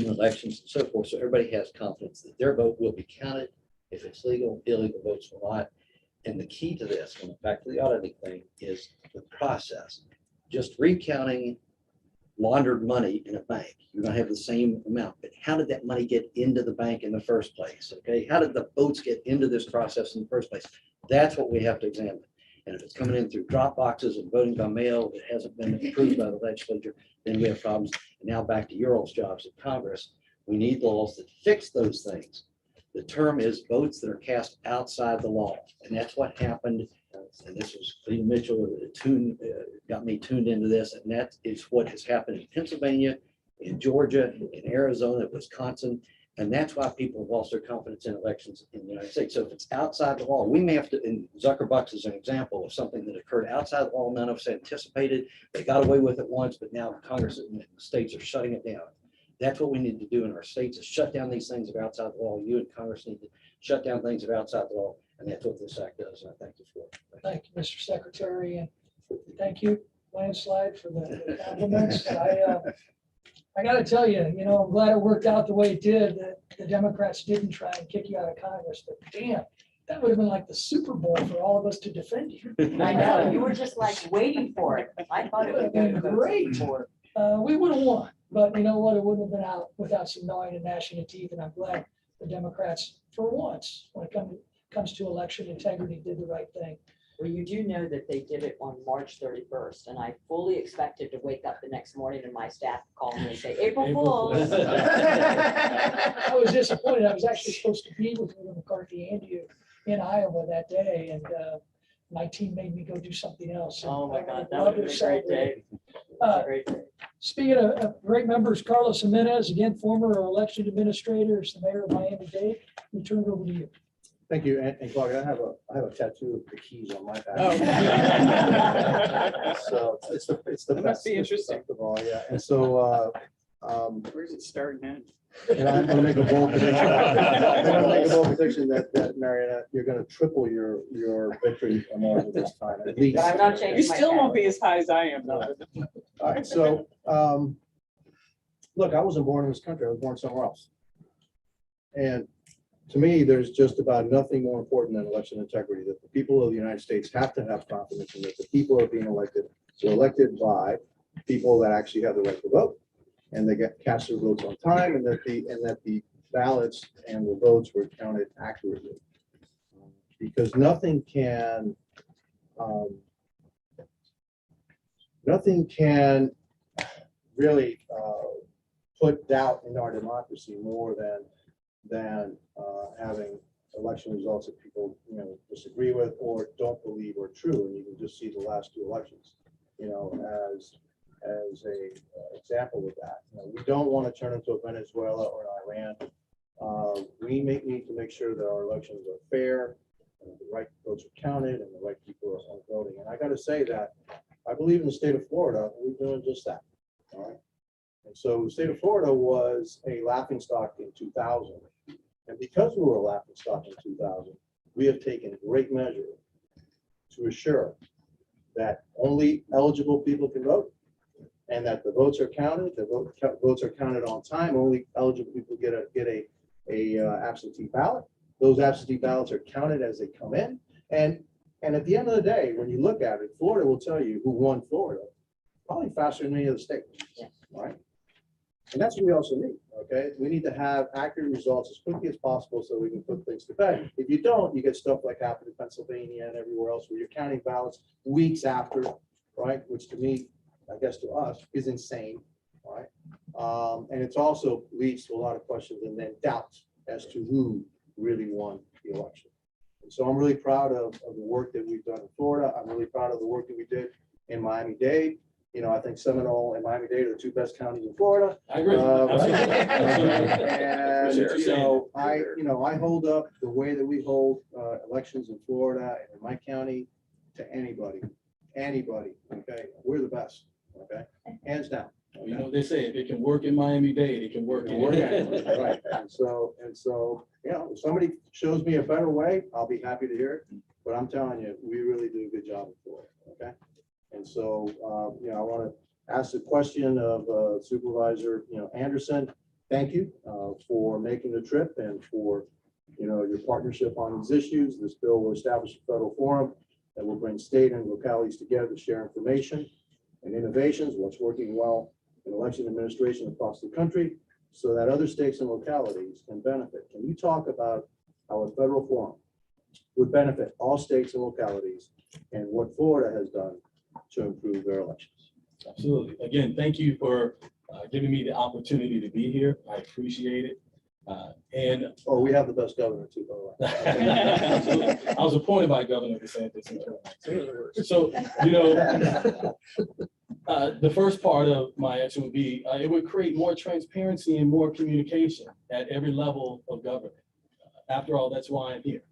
elections and so forth. So everybody has confidence that their vote will be counted. If it's legal, illegal votes will not. And the key to this, going back to the auditing thing, is the process. Just recounting laundered money in a bank, you're gonna have the same amount, but how did that money get into the bank in the first place? Okay, how did the votes get into this process in the first place? That's what we have to examine. And if it's coming in through drop boxes and voting by mail that hasn't been approved by the legislature, then we have problems. And now back to your all's jobs in Congress, we need laws that fix those things. The term is votes that are cast outside the law, and that's what happened. And this was Cleve Mitchell got me tuned into this, and that is what has happened in Pennsylvania, in Georgia, in Arizona, Wisconsin, and that's why people have lost their confidence in elections in the United States. So if it's outside the law, we may have to. And Zuckerbucks is an example of something that occurred outside the law. None of us anticipated. They got away with it once, but now Congress and the states are shutting it down. That's what we need to do in our states, is shut down these things that are outside the law. You and Congress need to shut down things that are outside the law, and that's what this act does, and I thank you for it. Thank you, Mr. Secretary, and thank you, Landslide, for the compliments. I gotta tell you, I'm glad it worked out the way it did, that the Democrats didn't try and kick you out of Congress, but damn, that would have been like the Super Bowl for all of us to defend you. I know, you were just like waiting for it. I thought it would have been Great. great. We would have won, but you know what? It wouldn't have been out without some gnawing and gnashing of teeth, and I'm glad the Democrats, for once, when it comes to election integrity, did the right thing. Well, you do know that they did it on March 31st, and I fully expected to wake up the next morning and my staff call me and say, April Fools. I was disappointed. I was actually supposed to be with William McCarthy and you in Iowa that day, and my team made me go do something else. Oh my And God, I that would would have been a great day. Uh, Great day. Speaking of great members, Carlos Jimenez, again, former election administrator, is the mayor of Miami-Dade. We turn it over to you. Thank you, and Claudia, I have a tattoo of the keys on my back. So it's the That must best. be interesting. First of all, yeah, and so, Where's it start and end? and I'm gonna make a bold prediction. I'm gonna make a bold prediction that Marietta, you're gonna triple your victory amount this time, at least. But I'm not changing. You still won't be as high as I am, though. All right, so, look, I wasn't born in this country, I was born somewhere else. And to me, there's just about nothing more important than election integrity, that the people of the United States have to have confidence in that the people are being elected. So elected by people that actually have the right to vote, and they get cast their votes on time, and that the ballots and the votes were counted accurately. Because nothing can really put doubt in our democracy more than having election results that people disagree with or don't believe are true. And you can just see the last two elections as a example of that. We don't want to turn into a Venezuela or an Iran. We need to make sure that our elections are fair, and the right votes are counted, and the right people are voting. And I got to say that I believe in the state of Florida, we're doing just that. All right. And so the state of Florida was a laughingstock in 2000. And because we were a laughingstock in 2000, we have taken great measure to assure that only eligible people can vote, and that the votes are counted, votes are counted on time. Only eligible people get a absentee ballot. Those absentee ballots are counted as they come in. And at the end of the day, when you look at it, Florida will tell you who won Florida, probably faster than any other state. Yeah. Right? And that's what we also need, okay? We need to have accurate results as quickly as possible so we can put things to bed. If you don't, you get stuff like happened in Pennsylvania and everywhere else where you're counting ballots weeks after, right? Which to me, I guess to us, is insane, right? And it's also leads to a lot of questions and then doubts as to who really won the election. And so I'm really proud of the work that we've done in Florida. I'm really proud of the work that we did in Miami-Dade. I think Seminole and Miami-Dade are the two best counties in Florida. I agree. And I hold up the way that we hold elections in Florida and in my county to anybody. Okay, we're the best. okay? Hands down. You know, they say if it can work in Miami-Dade, it can work in. Right, and so, you know, if somebody shows me a better way, I'll be happy to hear it. But I'm telling you, we really do a good job of Florida, okay? And so, you know, I want to ask the question of Supervisor, you know, Anderson. Thank you for making the trip and for, you know, your partnership on these issues. This bill will establish a federal forum that will bring state and localities together to share information and innovations, what's working well in election administration across the country, so that other states and localities can benefit. Can you talk about how a federal forum would benefit all states and localities and what Florida has done to improve their elections? Absolutely. Again, thank you for giving me the opportunity to be here. I appreciate it. And Oh, we have the best governor too, by the way. absolutely. I was appointed by Governor DeSantis. So, you know, the first part of my answer would be, it would create more transparency and more communication at every level of government. After all, that's why I'm here.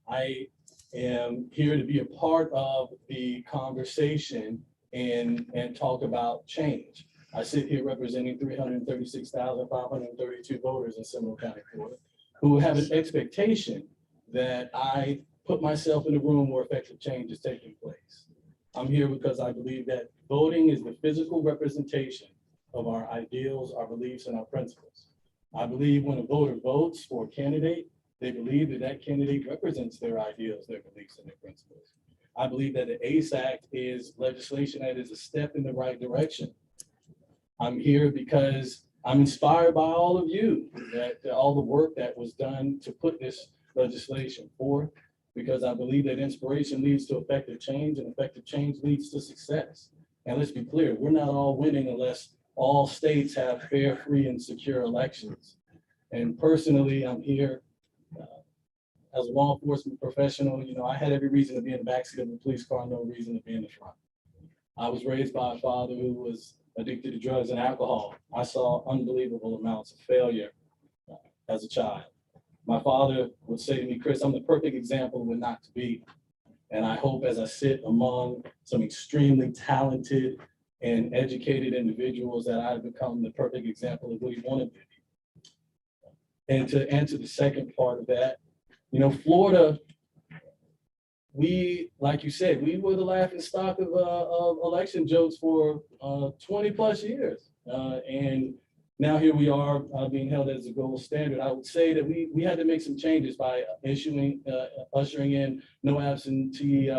I am here to be a part of the conversation and talk about change. I sit here representing 336,532 voters in Seminole County, Florida, who have an expectation that I put myself in a room where effective change is taking place. I'm here because I believe that voting is the physical representation of our ideals, our beliefs, and our principles. I believe when a voter votes for a candidate, they believe that that candidate represents their ideals, their beliefs, and their principles. I believe that the ACE Act is legislation that is a step in the right direction. I'm here because I'm inspired by all of you, that all the work that was done to put this legislation forth, because I believe that inspiration leads to effective change and effective change leads to success. And let's be clear, we're not all winning unless all states have fair, free, and secure elections. And personally, I'm here as a law enforcement professional. You know, I had every reason to be in the backseat of a police car, no reason to be in the front. I was raised by a father who was addicted to drugs and alcohol. I saw unbelievable amounts of failure as a child. My father would say to me, Chris, I'm the perfect example of what not to be. And I hope as I sit among some extremely talented and educated individuals that I've become the perfect example of what he wanted to be. And to answer the second part of that, you know, Florida, we, like you said, we were the laughing stock of election jokes for 20 plus years. And now here we are being held as a gold standard. I would say that we had to make some changes by ushering in no absentee,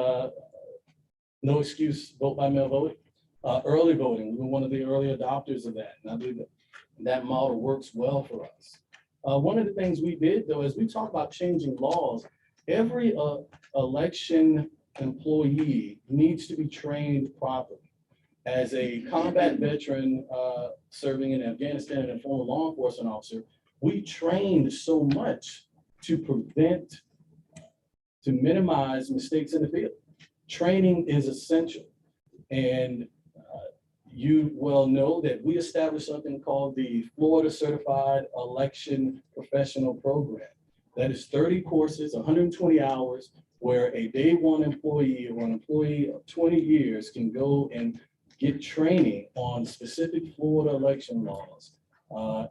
no excuse vote by mail voting, early voting. We were one of the early adopters of that. And I believe that model works well for us. One of the things we did, though, as we talk about changing laws, every election employee needs to be trained properly. As a combat veteran serving in Afghanistan and a former law enforcement officer, we trained so much to prevent, to minimize mistakes in the field. Training is essential. And you well know that we established something called the Florida Certified Election Professional Program. That is 30 courses, 120 hours, where a day one employee or an employee of 20 years can go and get training on specific Florida election laws.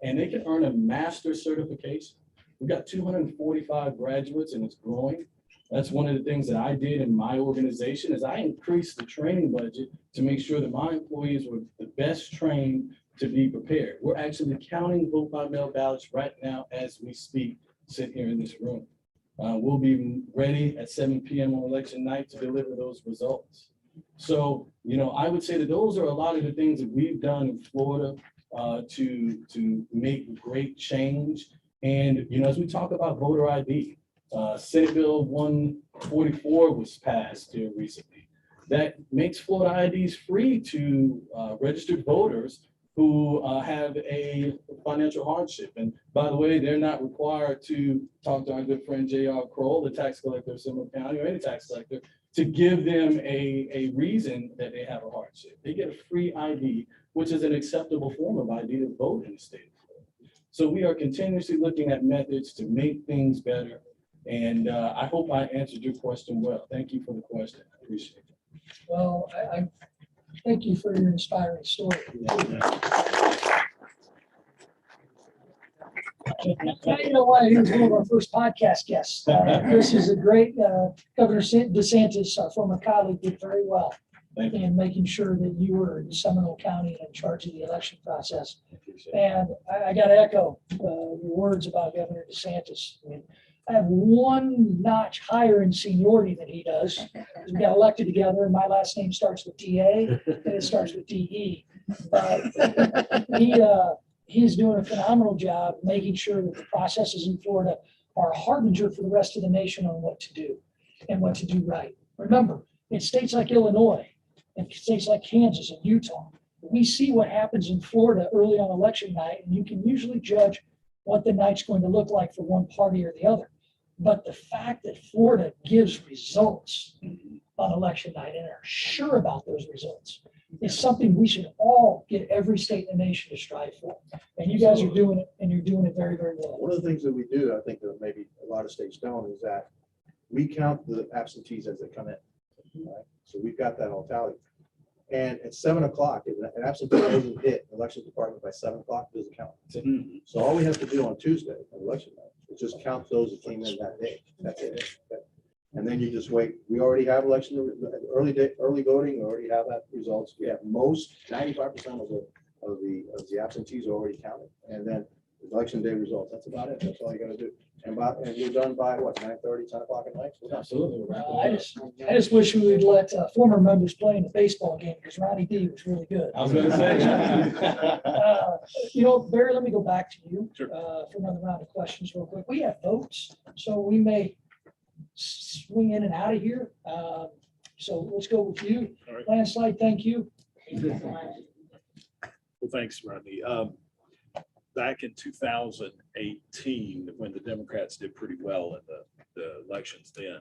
And they can earn a master's certification. We've got 245 graduates and it's growing. That's one of the things that I did in my organization is I increased the training budget to make sure that my employees were the best trained to be prepared. We're actually counting vote by mail ballots right now as we speak, sit here in this room. We'll be ready at 7 p.m. on election night to deliver those results. So, you know, I would say that those are a lot of the things that we've done in Florida to make great change. And, you know, as we talk about voter ID, Senate Bill 144 was passed here recently. That makes Florida IDs free to registered voters who have a financial hardship. And by the way, they're not required to talk to our good friend J.R. Kroll, the tax collector of Seminole County, or any tax collector, to give them a reason that they have a hardship. They get a free ID, which is an acceptable form of ID to vote in the state of Florida. So we are continuously looking at methods to make things better. And I hope I answered your question well. Thank you for the question. I appreciate it. Well, Thank you for your inspiring story. Now you know why he was one of our first podcast guests. This is a great, Governor DeSantis, our former colleague, did very well in making sure that you were in Seminole County in charge of the election process. And I got to echo your words about Governor DeSantis. I mean, I have one notch higher in seniority than he does. We got elected together, and my last name starts with DA, and it starts with DE. He's doing a phenomenal job making sure that the processes in Florida are a harbinger for the rest of the nation on what to do and what to do right. Remember, in states like Illinois and states like Kansas and Utah, we see what happens in Florida early on election night, and you can usually judge what the night's going to look like for one party or the other. But the fact that Florida gives results on election night and are sure about those results is something we should all get every state in the nation to strive for. And you guys are doing it, and you're doing it very, very well. One of the things that we do, I think that maybe a lot of states don't, is that we count the absentees as they come in. Right? So we've got that all tallied. And at 7 o'clock, if an absentee doesn't hit the election department by 7 o'clock, it doesn't count. So all we have to do on Tuesday, on election night, is just count those that came in that day. That's it. Okay? And then you just wait. We already have early voting. We already have that results. We have 95% of the absentees are already counted. And then election day results. That's about it. That's all you got to do. And we're done by what, 9:30, 10 o'clock at night? Absolutely. I just wish we would let former members play in the baseball game, because Ronnie D was really good. I was gonna say. Barry, let me go back to you Sure. For another round of questions real quick. We have votes, so we may swing in and out of here. So let's go with you. All right. Landslide, thank you. Well, thanks, Rodney. Back in 2018, when the Democrats did pretty well in the elections then,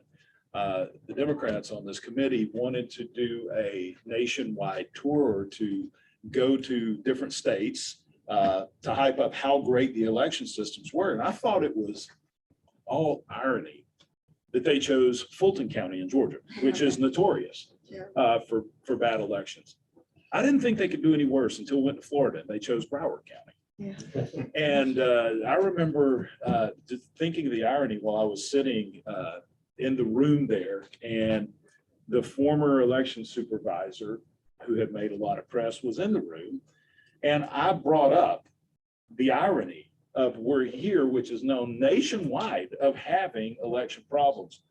the Democrats on this committee wanted to do a nationwide tour to go to different states to hype up how great the election systems were. And I thought it was all irony that they chose Fulton County in Georgia, which is notorious for bad elections. I didn't think they could do any worse until we went to Florida and they chose Broward County. And I remember thinking of the irony while I was sitting in the room there, and the former election supervisor who had made a lot of press was in the room. And I brought up the irony of we're here, which is known nationwide, of having election problems.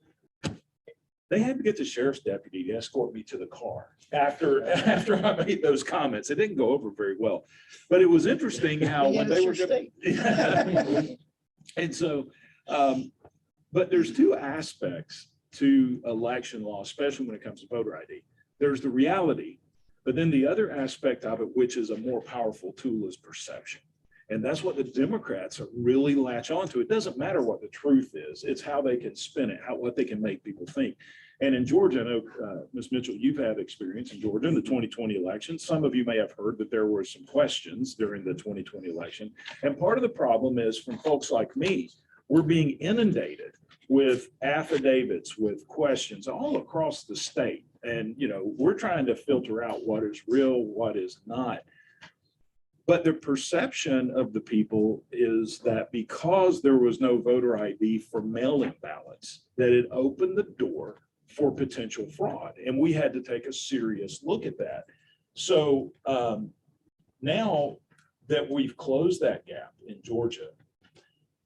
They had to get the sheriff's deputy to escort me to the car after I made those comments. It didn't go over very well, but it was interesting how when they were and so, but there's two aspects to election law, especially when it comes to voter ID. There's the reality, but then the other aspect of it, which is a more powerful tool, is perception. And that's what the Democrats really latch onto. It doesn't matter what the truth is. It's how they can spin it, what they can make people think. And in Georgia, I know, Ms. Mitchell, you've had experience in Georgia in the 2020 election. Some of you may have heard that there were some questions during the 2020 election. And part of the problem is from folks like me, we're being inundated with affidavits, with questions all across the state. And, we're trying to filter out what is real, what is not. But the perception of the people is that because there was no voter ID for mail-in ballots, that it opened the door for potential fraud. And we had to take a serious look at that. So now that we've closed that gap in Georgia,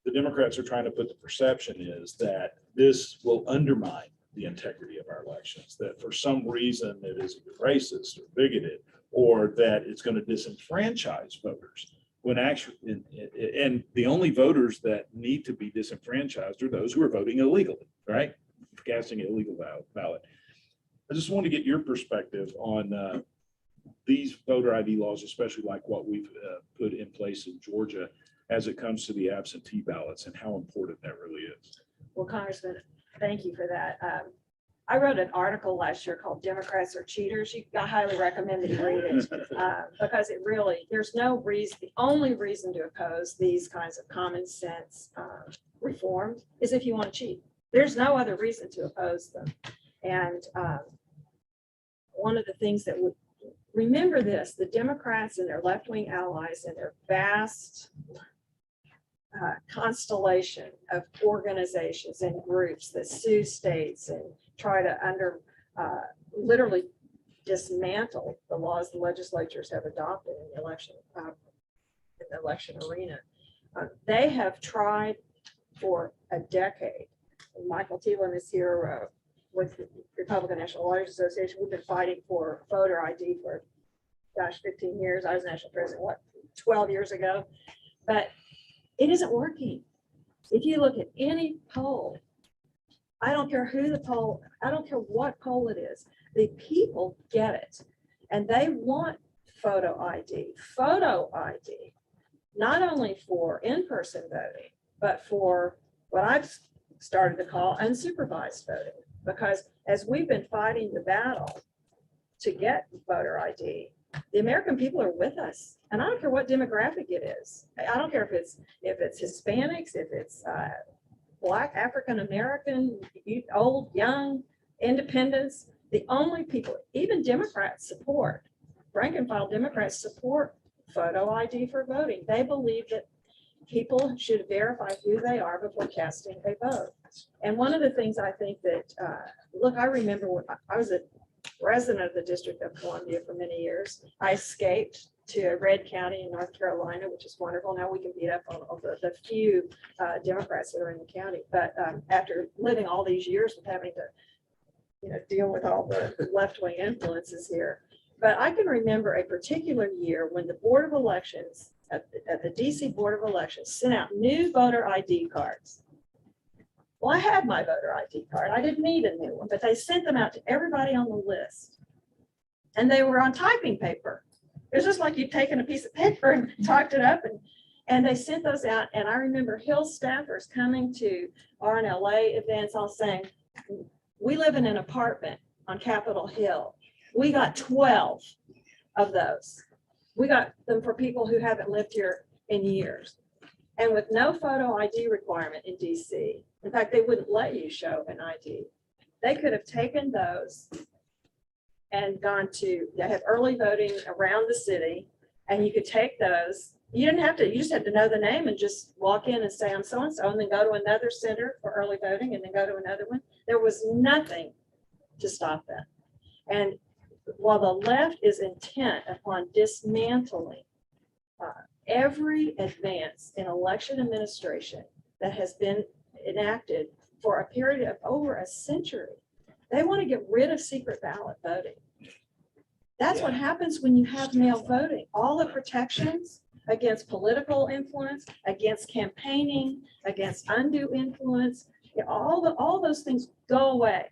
the Democrats are trying to put the perception is that this will undermine the integrity of our elections, that for some reason it is racist or bigoted, or that it's going to disenfranchise voters, when actually, and the only voters that need to be disenfranchised are those who are voting illegally, right? Casting an illegal ballot. I just want to get your perspective on these voter ID laws, especially like what we've put in place in Georgia as it comes to the absentee ballots and how important that really is. Well, Congressman, thank you for that. I wrote an article last year called Democrats Are Cheaters. I highly recommend that you read it because it really, there's no reason, the only reason to oppose these kinds of common sense reforms is if you want to cheat. There's no other reason to oppose them. And one of the things that remember this, the Democrats and their left-wing allies and their vast constellation of organizations and groups that sue states and try to literally dismantle the laws the legislatures have adopted in the election arena. They have tried for a decade. And Michael Thielen is here with the Republican National Lawyers Association. We've been fighting for voter ID for, 15 years. I was national president, 12 years ago? But it isn't working. If you look at any poll, I don't care who the poll, I don't care what poll it is, the people get it. And they want photo ID, not only for in-person voting, but for what I've started to call unsupervised voting. Because as we've been fighting the battle to get voter ID, the American people are with us. And I don't care what demographic it is. I don't care if it's Hispanics, if it's Black, African American, old, young, independents. The only people, even Democrats support, rank and file Democrats support photo ID for voting. They believe that people should verify who they are before casting a vote. And one of the things I think that, look, I remember when I was a resident of the District of Columbia for many years. I escaped to Red County in North Carolina, which is wonderful. Now we can beat up on the few Democrats that are in the county. But after living all these years with having to, deal with all the left-wing influences here. But I can remember a particular year when the Board of Elections at the DC Board of Elections sent out new voter ID cards. Well, I had my voter ID card. I didn't need a new one, but they sent them out to everybody on the list. And they were on typing paper. It was just like you'd taken a piece of paper and typed it up, and they sent those out. And I remember Hill staffers coming to RNLA events all saying, we live in an apartment on Capitol Hill. We got 12 of those. We got them for people who haven't lived here in years. And with no photo ID requirement in DC, in fact, they wouldn't let you show an ID. They could have taken those and gone to, they have early voting around the city, and you could take those. You didn't have to, you just had to know the name and just walk in and say, I'm so-and-so, and then go to another center for early voting and then go to another one. There was nothing to stop that. And while the left is intent upon dismantling every advance in election administration that has been enacted for a period of over a century, they want to get rid of secret ballot voting. That's what happens when you have mail voting. All the protections against political influence, against campaigning, against undue influence, all those things go away.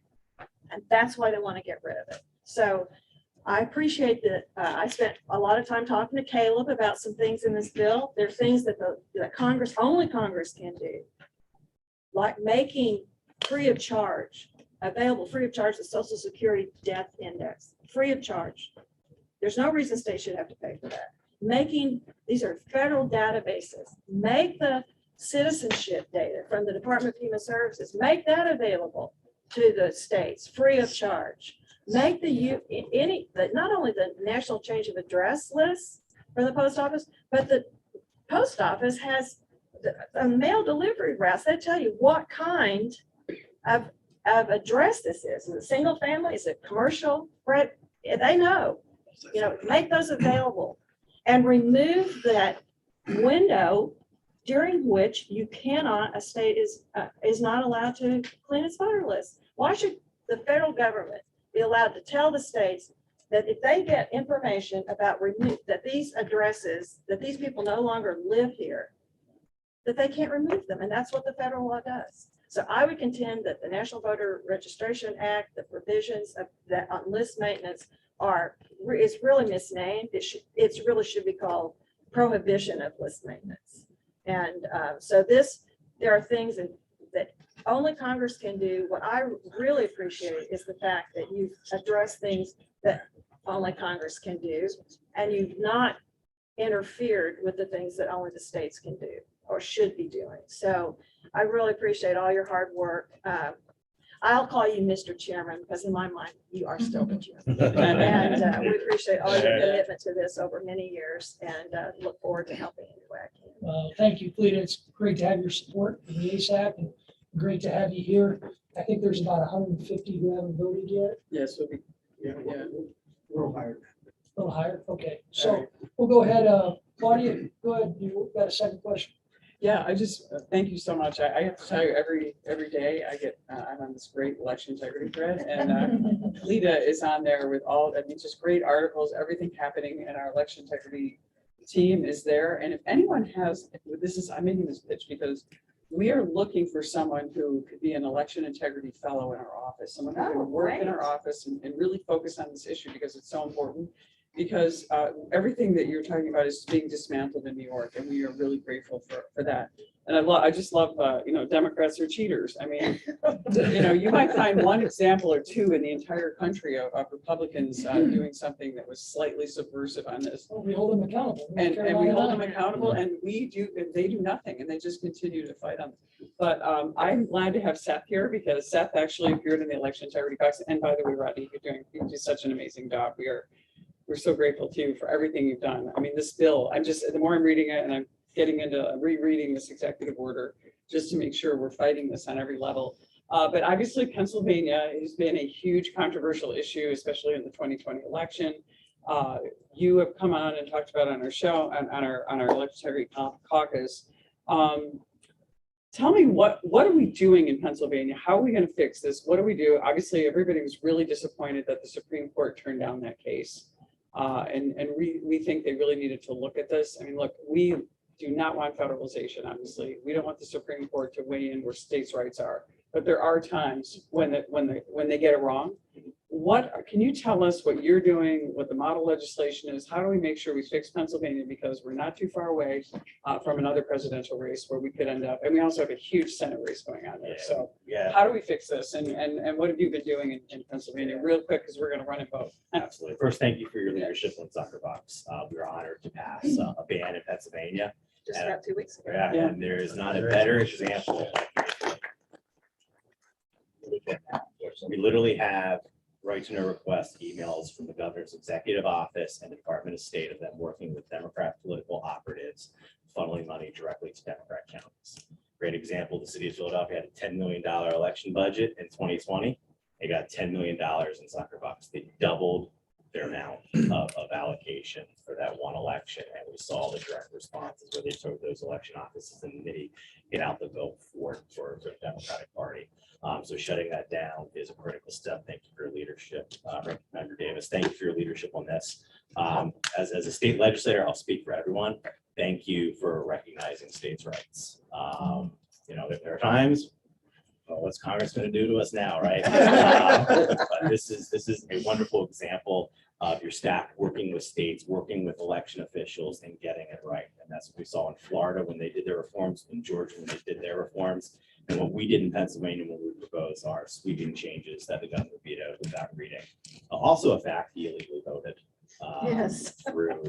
And that's why they want to get rid of it. So I appreciate that. I spent a lot of time talking to Caleb about some things in this bill. There are things that Congress, only Congress can do, like making free of charge, available free of charge, the Social Security Death Index, free of charge. There's no reason states should have to pay for that. These are federal databases. Make the citizenship data from the Department of Human Services, make that available to the states free of charge. Make not only the national change of address list for the post office, but the post office has a mail delivery routes that tell you what kind of address this is. Is it single family? Is it commercial? They know. Make those available and remove that window during which a state is not allowed to clean its voter list. Why should the federal government be allowed to tell the states that if they get information about that these addresses, that these people no longer live here, that they can't remove them? And that's what the federal law does. So I would contend that the National Voter Registration Act, the provisions of that on list maintenance is really misnamed. It really should be called prohibition of list maintenance. And there are things that only Congress can do. What I really appreciate is the fact that you've addressed things that only Congress can do, and you've not interfered with the things that only the states can do or should be doing. So I really appreciate all your hard work. I'll call you Mr. Chairman, because in my mind, you are still the chairman. And we appreciate all your commitment to this over many years and look forward to helping any way I can. Thank you, Cleta. It's great to have your support for the ASAP and great to have you here. I think there's about 150 who haven't voted yet. Yes, we'll be, yeah. A little higher. A little higher. Okay, so we'll go ahead. Claudia, go ahead. You got a second question? Yeah, I just, thank you so much. I have to tell you, every day I get, I'm on this great election integrity thread, and Lita is on there with all, I mean, just great articles, everything happening in our election integrity team is there. And if anyone has, I'm making this pitch because we are looking for someone who could be an election integrity fellow in our office, someone who can work in our office and really focus on this issue because it's so important. Because everything that you're talking about is being dismantled in New York, and we are really grateful for that. And I just love, Democrats are cheaters. I mean, you might find one example or two in the entire country of Republicans doing something that was slightly subversive on this. Well, we hold them accountable. And we hold them accountable, and they do nothing, and they just continue to fight on it. But I'm glad to have Seth here because Seth actually appeared in the election integrity box. And by the way, Rodney, you do such an amazing job. We're so grateful to you for everything you've done. I mean, this bill, the more I'm reading it and I'm getting into rereading this executive order, just to make sure we're fighting this on every level. But obviously Pennsylvania has been a huge controversial issue, especially in the 2020 election. You have come on and talked about on our show, on our legislative caucus. Tell me what are we doing in Pennsylvania? How are we going to fix this? What do we do? Obviously, everybody was really disappointed that the Supreme Court turned down that case. And we think they really needed to look at this. I mean, look, we do not want federalization, obviously. We don't want the Supreme Court to weigh in where states' rights are. But there are times when they get it wrong. Can you tell us what you're doing, what the model legislation is? How do we make sure we fix Pennsylvania? Because we're not too far away from another presidential race where we could end up. And we also have a huge Senate race going on there. So how do we fix this? And what have you been doing in Pennsylvania? Real quick, because we're going to run it both. Absolutely. First, thank you for your leadership on Soccer Box. We were honored to pass a ban in Pennsylvania. Just about 2 weeks ago. Yeah, and there's not a better example. We literally have right to know request emails from the governor's executive office and the Department of State of them working with Democrat political operatives, funneling money directly to Democrat counties. Great example, the city of Philadelphia had a $10 million election budget in 2020. They got $10 million in Soccer Box. They doubled their amount of allocation for that one election. And we saw the direct responses where they took those election offices and maybe get out the vote for the Democratic Party. So shutting that down is a critical step. Thank you for your leadership. Member Davis, thank you for your leadership on this. As a state legislator, I'll speak for everyone. Thank you for recognizing states' rights. There are times, well, what's Congress going to do to us now, right? But this is a wonderful example of your staff working with states, working with election officials and getting it right. And that's what we saw in Florida when they did their reforms, in Georgia when they did their reforms, and what we did in Pennsylvania when we proposed our sweeping changes that the governor vetoed without reading. Also a fact, he illegally voted through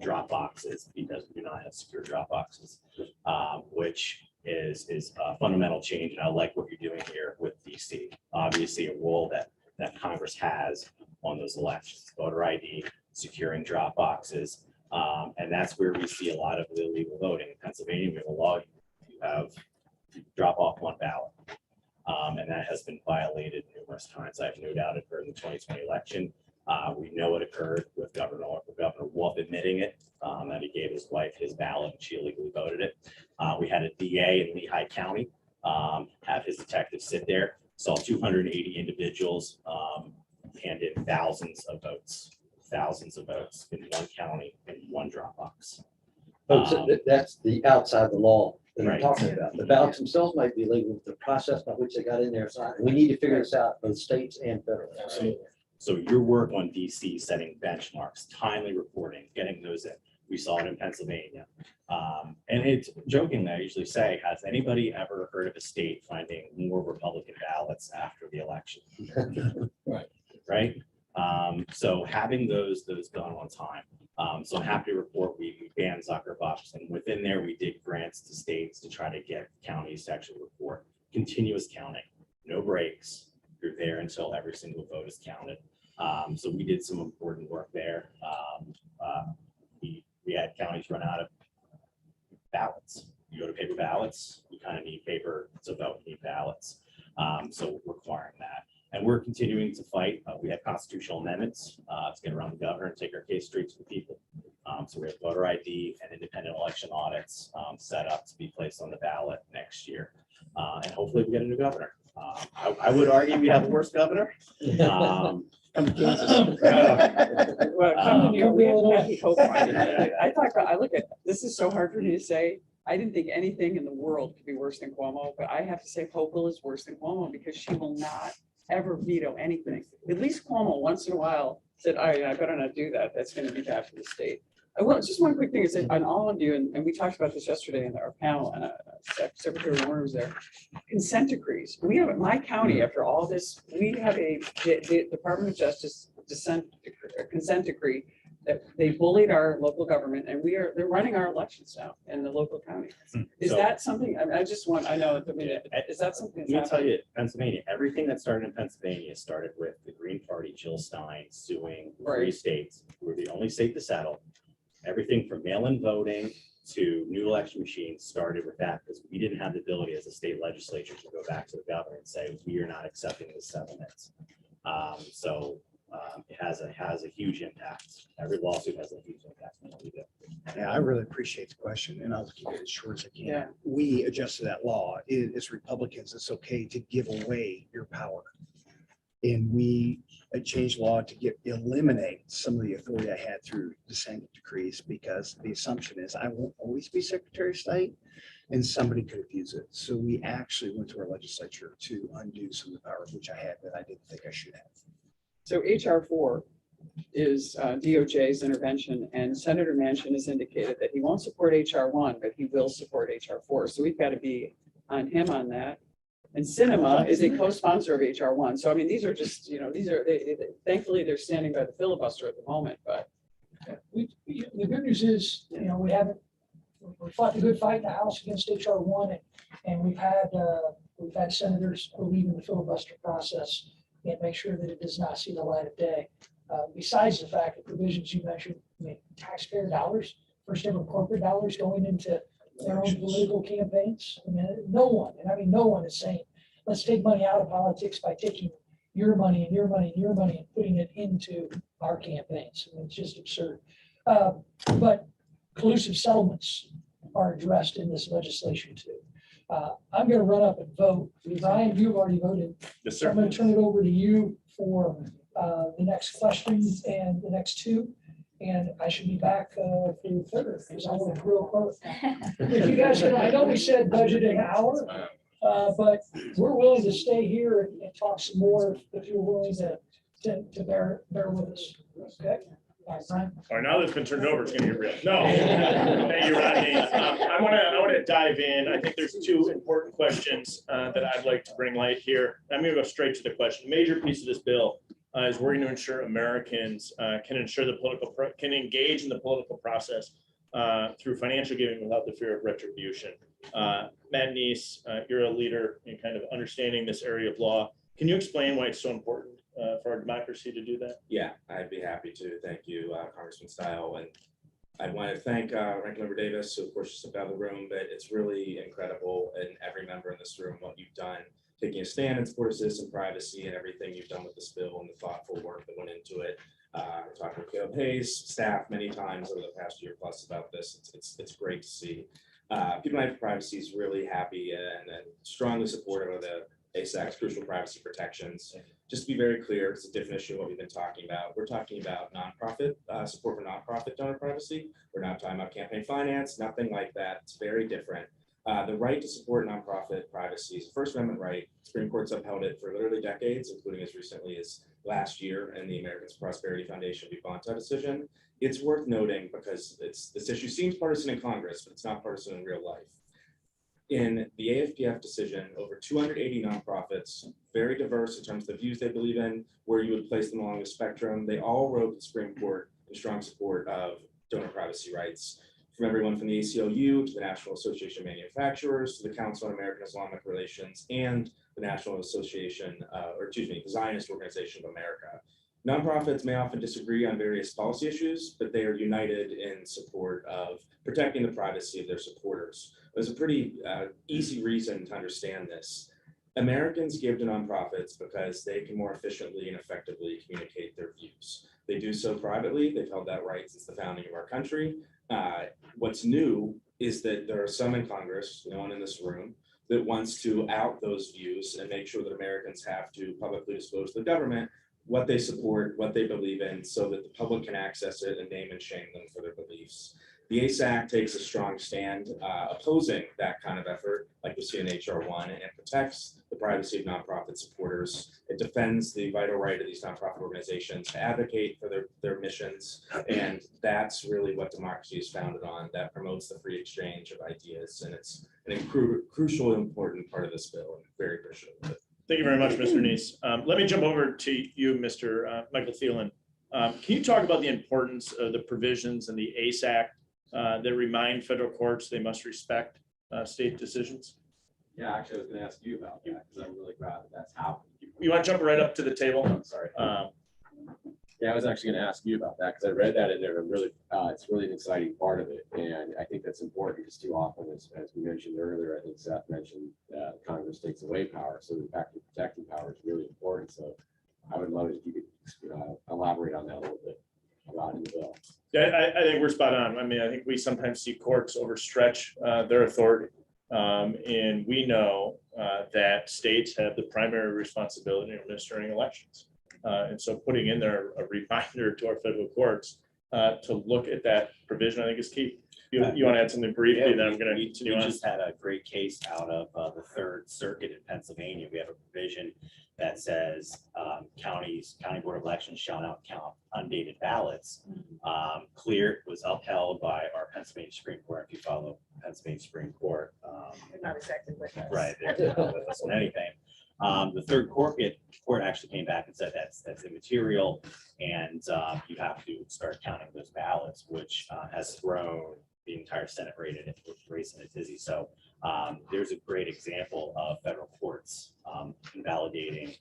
drop boxes because we do not have secure drop boxes, which is a fundamental change. And I like what you're doing here with DC. Obviously a role that Congress has on those elections, voter ID, securing drop boxes. And that's where we see a lot of illegal voting. In Pennsylvania, we have a law, you have drop off one ballot. And that has been violated numerous times. I have no doubt it occurred in the 2020 election. We know it occurred with Governor Wolf admitting it, that he gave his wife his ballot and she illegally voted it. We had a DA in Lehigh County have his detectives sit there, saw 280 individuals hand in thousands of votes in one county in one drop box. Folks, that's the outside the law that I'm Right. talking about. The ballots themselves might be legal, but the process by which they got in there, so we need to figure this out, both states and federal. Absolutely. So your work on DC, setting benchmarks, timely reporting, getting those in. We saw it in Pennsylvania. And it's jokingly, I usually say, has anybody ever heard of a state finding more Republican ballots after the election? Right. So having those done on time. So I'm happy to report we banned Soccer Box, and within there we did grants to states to try to get counties to actually report continuous counting, no breaks, there until every single vote is counted. So we did some important work there. We had counties run out of ballots. You go to paper ballots, you kind of need paper to vote, you need ballots. So we're requiring that. And we're continuing to fight. We have constitutional amendments to get around the governor and take our case straight to the people. So we have voter ID and independent election audits set up to be placed on the ballot next year. And hopefully we get a new governor. I would argue we have a worse governor. Well, we have to hope. I thought, I look at, this is so hard for me to say. I didn't think anything in the world could be worse than Cuomo, but I have to say Hochul is worse than Cuomo because she will not ever veto anything. At least Cuomo once in a while said, I better not do that. That's going to be bad for the state. I will, just one quick thing is that on all of you, and we talked about this yesterday in our panel, and Secretary Warner was there, consent decrees. We have, my county, after all this, we have the Department of Justice consent decree that they bullied our local government, and they're running our elections now in the local county. Is So- that something, I know, is that something? Let me tell you, Pennsylvania, everything that started in Pennsylvania started with the Green Party, Jill Stein suing 3 Right. states. We're the only state to settle. Everything from mail-in voting to new election machines started with that because we didn't have the ability as a state legislature to go back to the governor and say, we are not accepting this settlements. It has a huge impact. Every lawsuit has a huge impact on what we do. Yeah, I really appreciate the question, and I'll keep it as short as I can. Yeah. We adjusted that law. As Republicans, it's okay to give away your power. And we changed law to eliminate some of the authority I had through dissent decrees, because the assumption is I won't always be Secretary of State and somebody could abuse it. So we actually went to our legislature to undo some of the power which I had that I didn't think I should have. So HR 4 is DOJ's intervention, and Senator Manchin has indicated that he won't support HR 1, but he will support HR 4. So we've got to be on him on that. And Cinema is a co-sponsor of HR 1. So I mean, these are just, thankfully they're standing by the filibuster at the moment, but. The good news is, we fought the good fight in the House against HR 1, and we've had senators believe in the filibuster process and make sure that it does not see the light of day. Besides the fact that provisions you mentioned, taxpayer dollars, first ever corporate dollars going into their own political campaigns. No one is saying, let's take money out of politics by taking your money and your money and your money and putting it into our campaigns. It's just absurd. But collusive settlements are addressed in this legislation too. I'm going to run up and vote. Ryan, you've already voted. Yes, So I'm sir. going to turn it over to you for the next questions and the next 2. And I should be back for the third, because I want to grill both. If you guys can, I know we said budget an hour, but we're willing to stay here and talk some more if you're willing to bear with us. Okay? All right, Brian. All right, now that it's been turned over, it's gonna get real. No, thank you, Rodney. I want to dive in. I think there's 2 important questions that I'd like to bring light here. I'm gonna go straight to the question. Major piece of this bill is we're going to ensure Americans can engage in the political process through financial giving without the fear of retribution. Matt Neese, you're a leader in kind of understanding this area of law. Can you explain why it's so important for our democracy to do that? Yeah, I'd be happy to. Thank you, Congressman Style. And I want to thank Ranking Member Davis, who of course just stepped out of the room, but it's really incredible, and every member in this room, what you've done, taking a stand in support of citizen privacy and everything you've done with this bill and the thoughtful work that went into it. We're talking with Caleb Hayes, staff many times over the past year plus about this. It's great to see. People United for Privacy is really happy and strongly supportive of the ASAC's crucial privacy protections. Just to be very clear, it's a different issue of what we've been talking about. We're talking about nonprofit support for nonprofit donor privacy. We're not talking about campaign finance, nothing like that. It's very different. The right to support nonprofit privacy is a First Amendment right. Supreme Court's upheld it for literally decades, including as recently as last year in the Americans Prosperity Foundation v. Bonta decision. It's worth noting because this issue seems partisan in Congress, but it's not partisan in real life. In the AFPF decision, over 280 nonprofits, very diverse in terms of the views they believe in, where you would place them along the spectrum, they all wrote the Supreme Court in strong support of donor privacy rights. from everyone from the ACLU to the National Association of Manufacturers to the Council on American Islamic Relations and the National Association, the Zionist Organization of America. Nonprofits may often disagree on various policy issues, but they are united in support of protecting the privacy of their supporters. There's a pretty easy reason to understand this. Americans give to nonprofits because they can more efficiently and effectively communicate their views. They do so privately. They've held that right since the founding of our country. What's new is that there are some in Congress, no one in this room, that wants to out those views and make sure that Americans have to publicly disclose to the government what they support, what they believe in, so that the public can access it and name and shame them for their beliefs. The ACE Act takes a strong stand opposing that kind of effort, like we see in HR 1, and it protects the privacy of nonprofit supporters. It defends the vital right of these nonprofit organizations to advocate for their missions, and that's really what democracy is founded on. That promotes the free exchange of ideas, and it's an crucial, important part of this bill, and very appreciative of it. Thank you very much, Mr. Neese. Let me jump over to you, Mr. Michael Thielen. Can you talk about the importance of the provisions in the ACE Act that remind federal courts they must respect state decisions? Yeah, actually, I was going to ask you about that because I'm really glad that that's happened. You want to jump right up to the table? I'm sorry. Yeah, I was actually going to ask you about that because I read that in there. And really, it's really an exciting part of it, and I think that's important because too often, as we mentioned earlier, I think Seth mentioned Congress takes away power, so the fact of protecting power is really important. So I would love it if you could elaborate on that a little bit about in the bill. Yeah, I think we're spot on. I mean, I think we sometimes see courts overstretch their authority. And we know that states have the primary responsibility of administering elections. And so putting in there a reminder to our federal courts to look at that provision, I think is key. You want to add something briefly, then I'm going to continue on. We just had a great case out of the Third Circuit in Pennsylvania. We have a provision that says county board of elections shall not count undated ballots. Clear was upheld by our Pennsylvania Supreme Court. If you follow Pennsylvania Supreme Court, Not exactly with us. right, they're not with us on anything. The Third Court actually came back and said that's immaterial, and you have to start counting those ballots, which has thrown the entire Senate race in a tizzy. So there's a great example of federal courts invalidating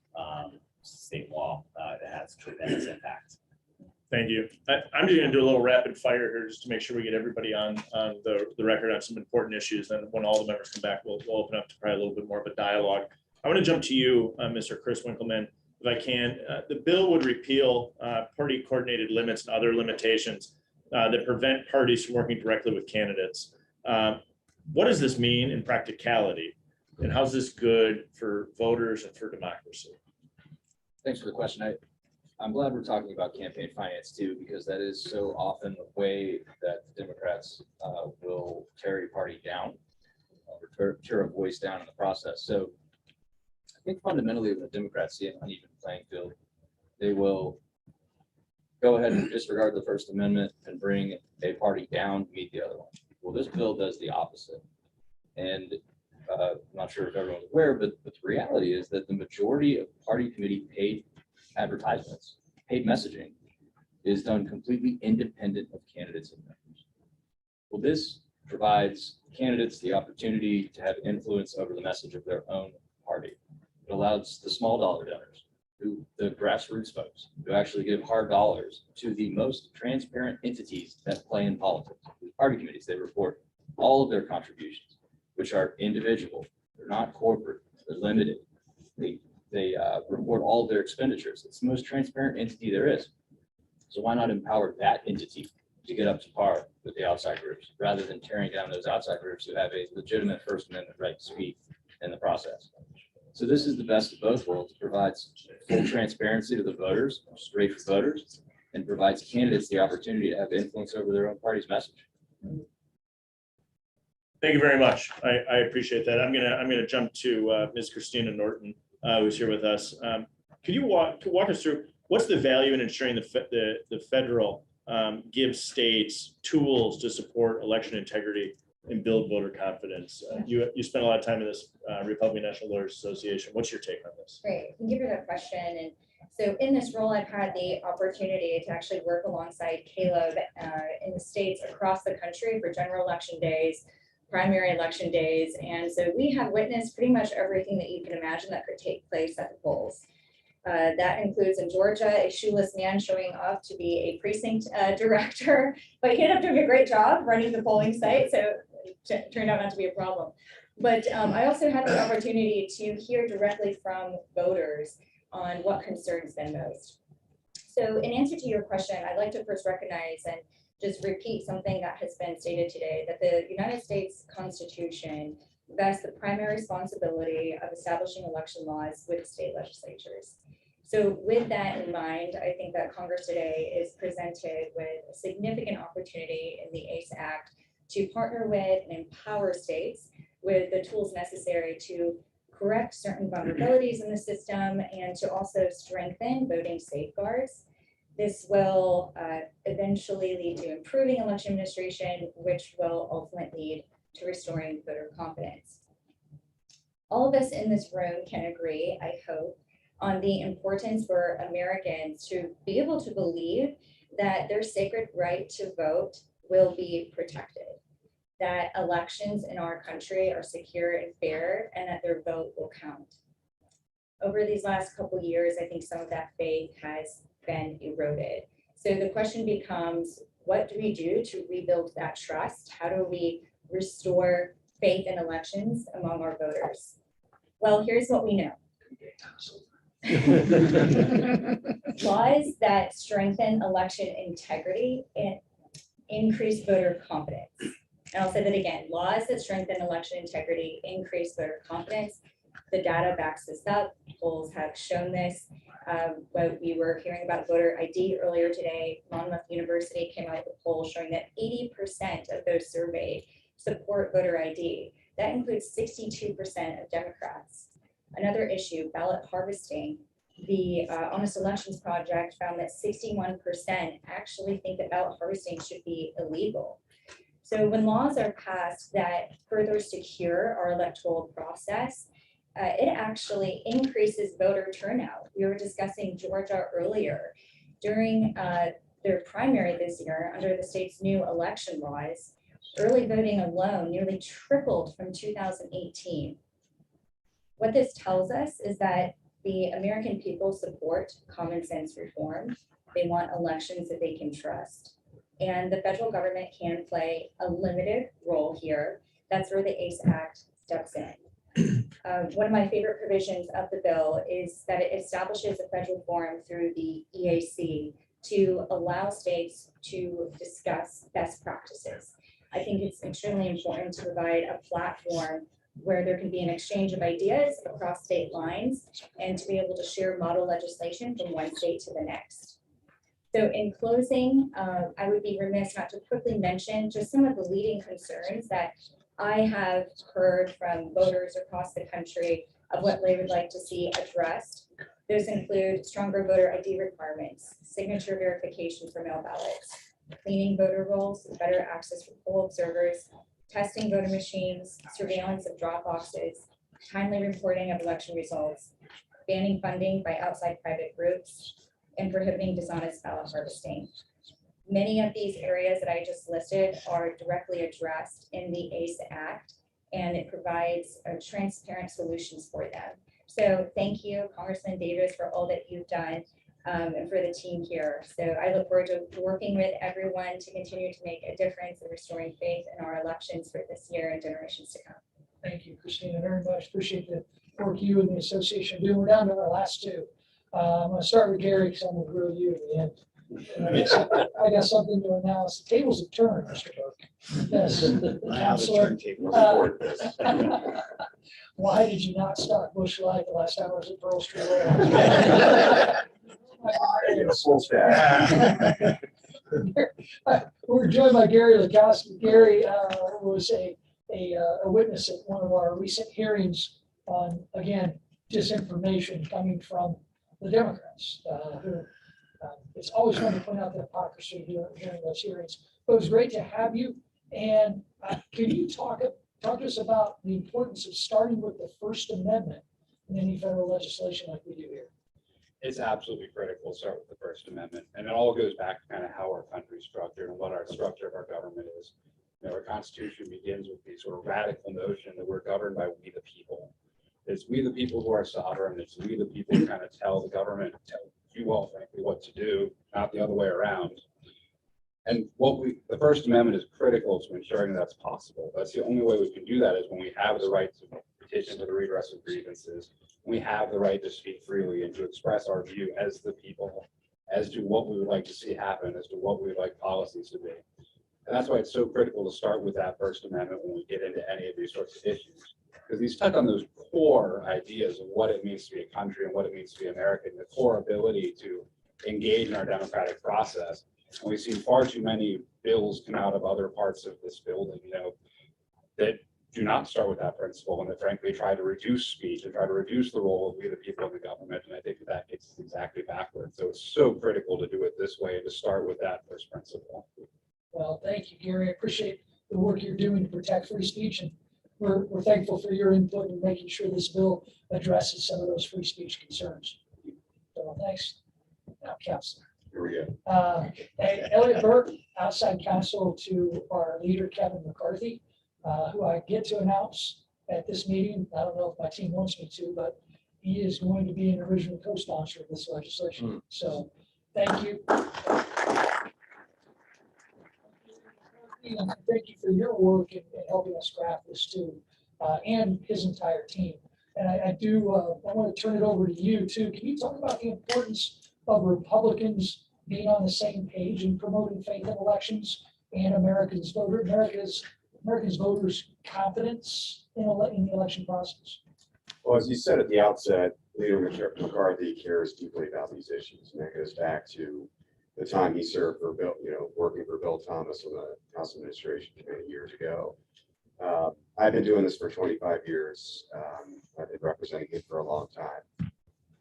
state law that has tremendous impact. Thank you. I'm just going to do a little rapid fire here just to make sure we get everybody on the record on some important issues. And when all the members come back, we'll open up to probably a little bit more of a dialogue. I want to jump to you, Mr. Chris Winkleman, if I can. The bill would repeal party coordinated limits and other limitations that prevent parties from working directly with candidates. What does this mean in practicality? And how's this good for voters and for democracy? Thanks for the question. I'm glad we're talking about campaign finance too, because that is so often the way that the Democrats will tear a party down, or tear a voice down in the process. So I think fundamentally when the Democrats see an uneven playing field, they will go ahead and disregard the First Amendment and bring a party down to meet the other one. Well, this bill does the opposite. And I'm not sure if everyone's aware, but the reality is that the majority of party committee paid advertisements, paid messaging is done completely independent of candidates and members. Well, this provides candidates the opportunity to have influence over the message of their own party. It allows the small dollar donors, the grassroots folks, who actually give hard dollars to the most transparent entities that play in politics. The party committees, they report all of their contributions, which are individual. They're not corporate. They're limited. They report all of their expenditures. It's the most transparent entity there is. So why not empower that entity to get up to par with the outside groups, rather than tearing down those outside groups who have a legitimate First Amendment right to speak in the process? So this is the best of both worlds. It provides full transparency to the voters, which is great for voters, and provides candidates the opportunity to have influence over their own party's message. Thank you very much. I appreciate that. I'm gonna jump to Ms. Christina Norton, who's here with us. Could you walk us through what's the value in ensuring the federal gives states tools to support election integrity and build voter confidence? You spent a lot of time in this Republican National Lawyers Association. What's your take on this? Great, I can give you that question. And So in this role, I've had the opportunity to actually work alongside Caleb in the states across the country for general election days, primary election days. And so we have witnessed pretty much everything that you can imagine that could take place at the polls. That includes in Georgia, a shoeless man showing up to be a precinct director, but he ended up doing a great job running the polling site. So it turned out not to be a problem. But I also had the opportunity to hear directly from voters on what concerns them most. So in answer to your question, I'd like to first recognize and just repeat something that has been stated today, that the United States Constitution vests the primary responsibility of establishing election laws with state legislatures. So with that in mind, I think that Congress today is presented with a significant opportunity in the ACE Act to partner with and empower states with the tools necessary to correct certain vulnerabilities in the system and to also strengthen voting safeguards. This will eventually lead to improving election administration, which will ultimately lead to restoring voter confidence. All of us in this room can agree, I hope, on the importance for Americans to be able to believe that their sacred right to vote will be protected, that elections in our country are secure and fair, and that their vote will count. Over these last couple of years, I think some of that faith has been eroded. So the question becomes, what do we do to rebuild that trust? How do we restore faith in elections among our voters? Well, here's what we know. Laws that strengthen election integrity and increase voter confidence. And I'll say that again, laws that strengthen election integrity increase voter confidence. The data backs this up. Polls have shown this. What we were hearing about voter ID earlier today, Monmouth University came out with a poll showing that 80% of those surveyed support voter ID. That includes 62% of Democrats. Another issue, ballot harvesting. The Honest Elections Project found that 61% actually think that ballot harvesting should be illegal. So when laws are passed that further secure our electoral process, it actually increases voter turnout. We were discussing Georgia earlier. During their primary this year, under the state's new election laws, early voting alone nearly tripled from 2018. What this tells us is that the American people support common sense reform. They want elections that they can trust. And the federal government can play a limited role here. That's where the ACE Act steps in. One of my favorite provisions of the bill is that it establishes a federal forum through the EAC to allow states to discuss best practices. I think it's extremely important to provide a platform where there can be an exchange of ideas across state lines and to be able to share model legislation from one state to the next. So in closing, I would be remiss not to quickly mention just some of the leading concerns that I have heard from voters across the country of what they would like to see addressed. Those include stronger voter ID requirements, signature verification for mail ballots, cleaning voter rolls, better access for poll observers, testing voter machines, surveillance of drop boxes, timely reporting of election results, banning funding by outside private groups, and prohibiting dishonest ballot harvesting. Many of these areas that I just listed are directly addressed in the ACE Act, and it provides transparent solutions for them. So thank you, Congressman Davis, for all that you've done and for the team here. So I look forward to working with everyone to continue to make a difference in restoring faith in our elections for this year and generations to come. Thank you, Christina, very much. Appreciate the work you and the association are doing. We're down to our last two. I'm going to start with Gary because I'm going to grill you at the end. I got something to announce. The tables have turned, Mr. Burke. Yes, Counselor. Why did you not stock Bush Light the last time I was at Pearl Street? We're joined by Gary Lukowski. Gary was a witness at one of our recent hearings on, again, disinformation coming from the Democrats. It's always fun to point out the hypocrisy during those hearings. But it was great to have you. And can you talk to us about the importance of starting with the First Amendment in any federal legislation like we do here? it's absolutely critical to start with the First Amendment. And it all goes back to kind of how our country's structured and what our structure of our government is. You know, our Constitution begins with the sort of radical notion that we're governed by we the people. It's we the people who are sovereign. It's we the people who kind of tell the government, tell you all frankly what to do, not the other way around. And the First Amendment is critical to ensuring that's possible. That's the only way we can do that is when we have the right to petition for the redress of grievances. We have the right to speak freely and to express our view as the people, as to what we would like to see happen, as to what we would like policies to be. And that's why it's so critical to start with that First Amendment when we get into any of these sorts of issues. Because these touch on those core ideas of what it means to be a country and what it means to be American, the core ability to engage in our democratic process. And we've seen far too many bills come out of other parts of this building, you know, that do not start with that principle and that frankly try to reduce speech and try to reduce the role of we the people in the government. And I think that gets exactly backwards. So it's so critical to do it this way and to start with that first principle. Well, thank you, Gary. I appreciate the work you're doing to protect free speech, and we're thankful for your input in making sure this bill addresses some of those free speech concerns. So thanks. Now, Councilor. Here we go. Elliot Burke, outside counsel to our leader, Kevin McCarthy, who I get to announce at this meeting. I don't know if my team wants me to, but he is going to be an original co-sponsor of this legislation. So thank you. And thank you for your work in helping us craft this too, and his entire team. And I want to turn it over to you too. Can you talk about the importance of Republicans being on the same page in promoting faith in elections and Americans' voters' confidence in the election process? Well, as you said at the outset, Leader McCarthy cares deeply about these issues, and that goes back to the time he served for Bill, working for Bill Thomas on the House Administration Committee years ago. I've been doing this for 25 years. I've been representing him for a long time.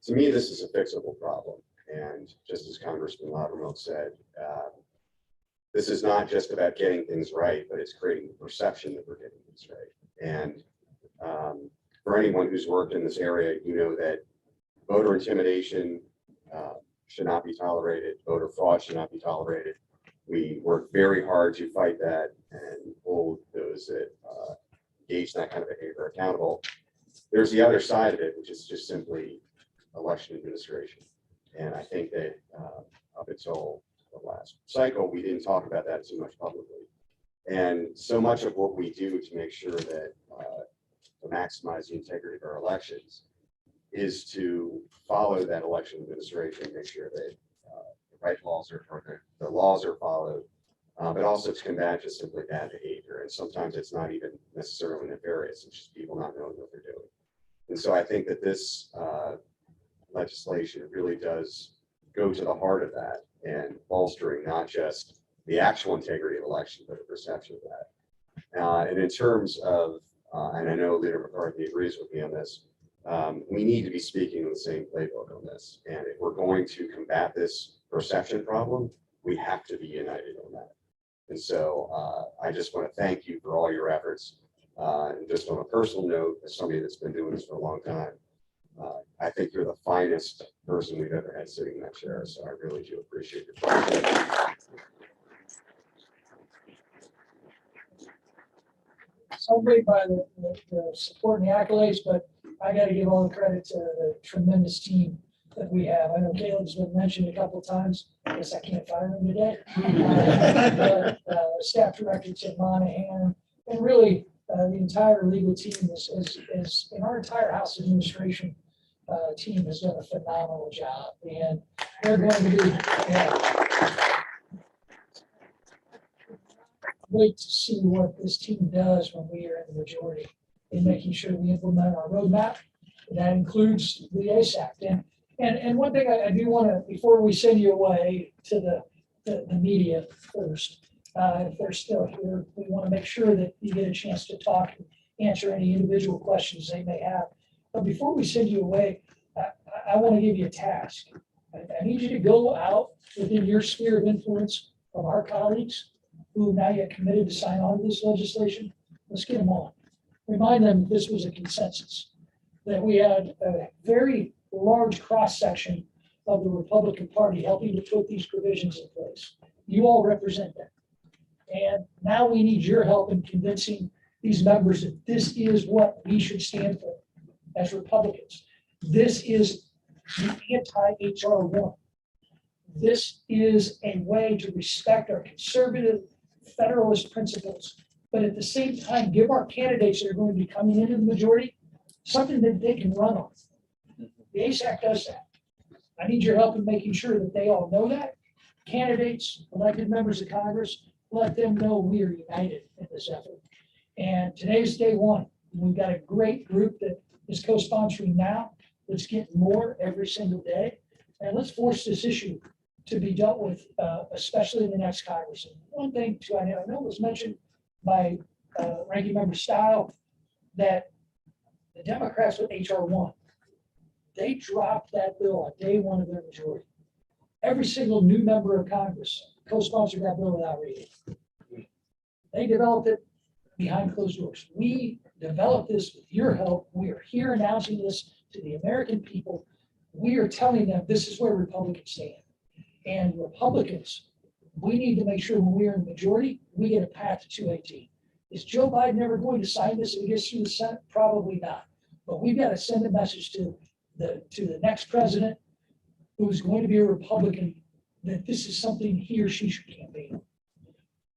To me, this is a fixable problem. And just as Congressman Loudermilk said, this is not just about getting things right, but it's creating the perception that we're getting things right. And for anyone who's worked in this area, you know that voter intimidation should not be tolerated. Voter fraud should not be tolerated. We work very hard to fight that and hold those that engage in that kind of behavior accountable. There's the other side of it, which is just simply election administration. And I think that up until the last cycle, we didn't talk about that too much publicly. And so much of what we do to make sure that to maximize the integrity of our elections is to follow that election administration, make sure that the right laws are, or the laws are followed, but also to combat just simply bad behavior. And sometimes it's not even necessarily nefarious, it's just people not knowing what they're doing. And so I think that this legislation really does go to the heart of that and bolstering not just the actual integrity of election, but the perception of that. And in terms of, and I know Leader McCarthy agrees with me on this, we need to be speaking in the same playbook on this. And if we're going to combat this perception problem, we have to be united on that. And so I just want to thank you for all your efforts. And just on a personal note, as somebody that's been doing this for a long time, I think you're the finest person we've ever had sitting in that chair. So I really do appreciate your time. Celebrate by the support and the accolades, but I got to give all the credit to the tremendous team that we have. I know Caleb's been mentioned a couple of times. I guess I can't fire him today. Staff Director Tim Monahan, and really the entire legal team is in our entire House administration team has done a phenomenal job, and they're going to be wait to see what this team does when we are in the majority in making sure we implement our roadmap. That includes the ACE Act. And one thing I do want to, before we send you away to the media first, if they're still here, we want to make sure that you get a chance to talk and answer any individual questions they may have. But before we send you away, I want to give you a task. I need you to go out within your sphere of influence of our colleagues who now yet committed to sign on to this legislation. Let's get them on. Remind them this was a consensus, that we had a very large cross-section of the Republican Party helping to put these provisions in place. You all represent them. And now we need your help in convincing these members that this is what we should stand for as Republicans. This is the anti-HR 1. This is a way to respect our conservative federalist principles, but at the same time, give our candidates that are going to be coming into the majority something that they can run on. The ASAC does that. I need your help in making sure that they all know that. Candidates, elected members of Congress, let them know we are united in this effort. And today's day one. We've got a great group that is co-sponsoring now. Let's get more every single day. And let's force this issue to be dealt with, especially in the next Congress. And one thing too, I know it was mentioned by Ranking Member Style that the Democrats with HR 1, they dropped that bill on day one of their majority. Every single new member of Congress co-sponsored that bill without reading it. They developed it behind closed doors. We developed this with your help. We are here announcing this to the American people. We are telling them this is where Republicans stand. And Republicans, we need to make sure when we are in the majority, we get a path to 218. Is Joe Biden ever going to sign this if it gets through the Senate? Probably not. But we've got to send a message to the next president who's going to be a Republican that this is something he or she should campaign on.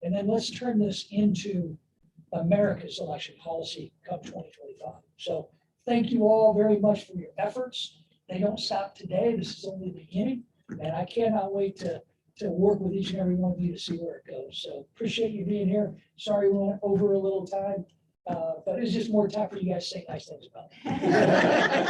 And then let's turn this into America's election policy come 2025. So thank you all very much for your efforts. They don't stop today. This is only the beginning. And I cannot wait to work with each and every one of you to see where it goes. So appreciate you being here. Sorry we went over a little time, but it's just more time for you guys to say nice things about it.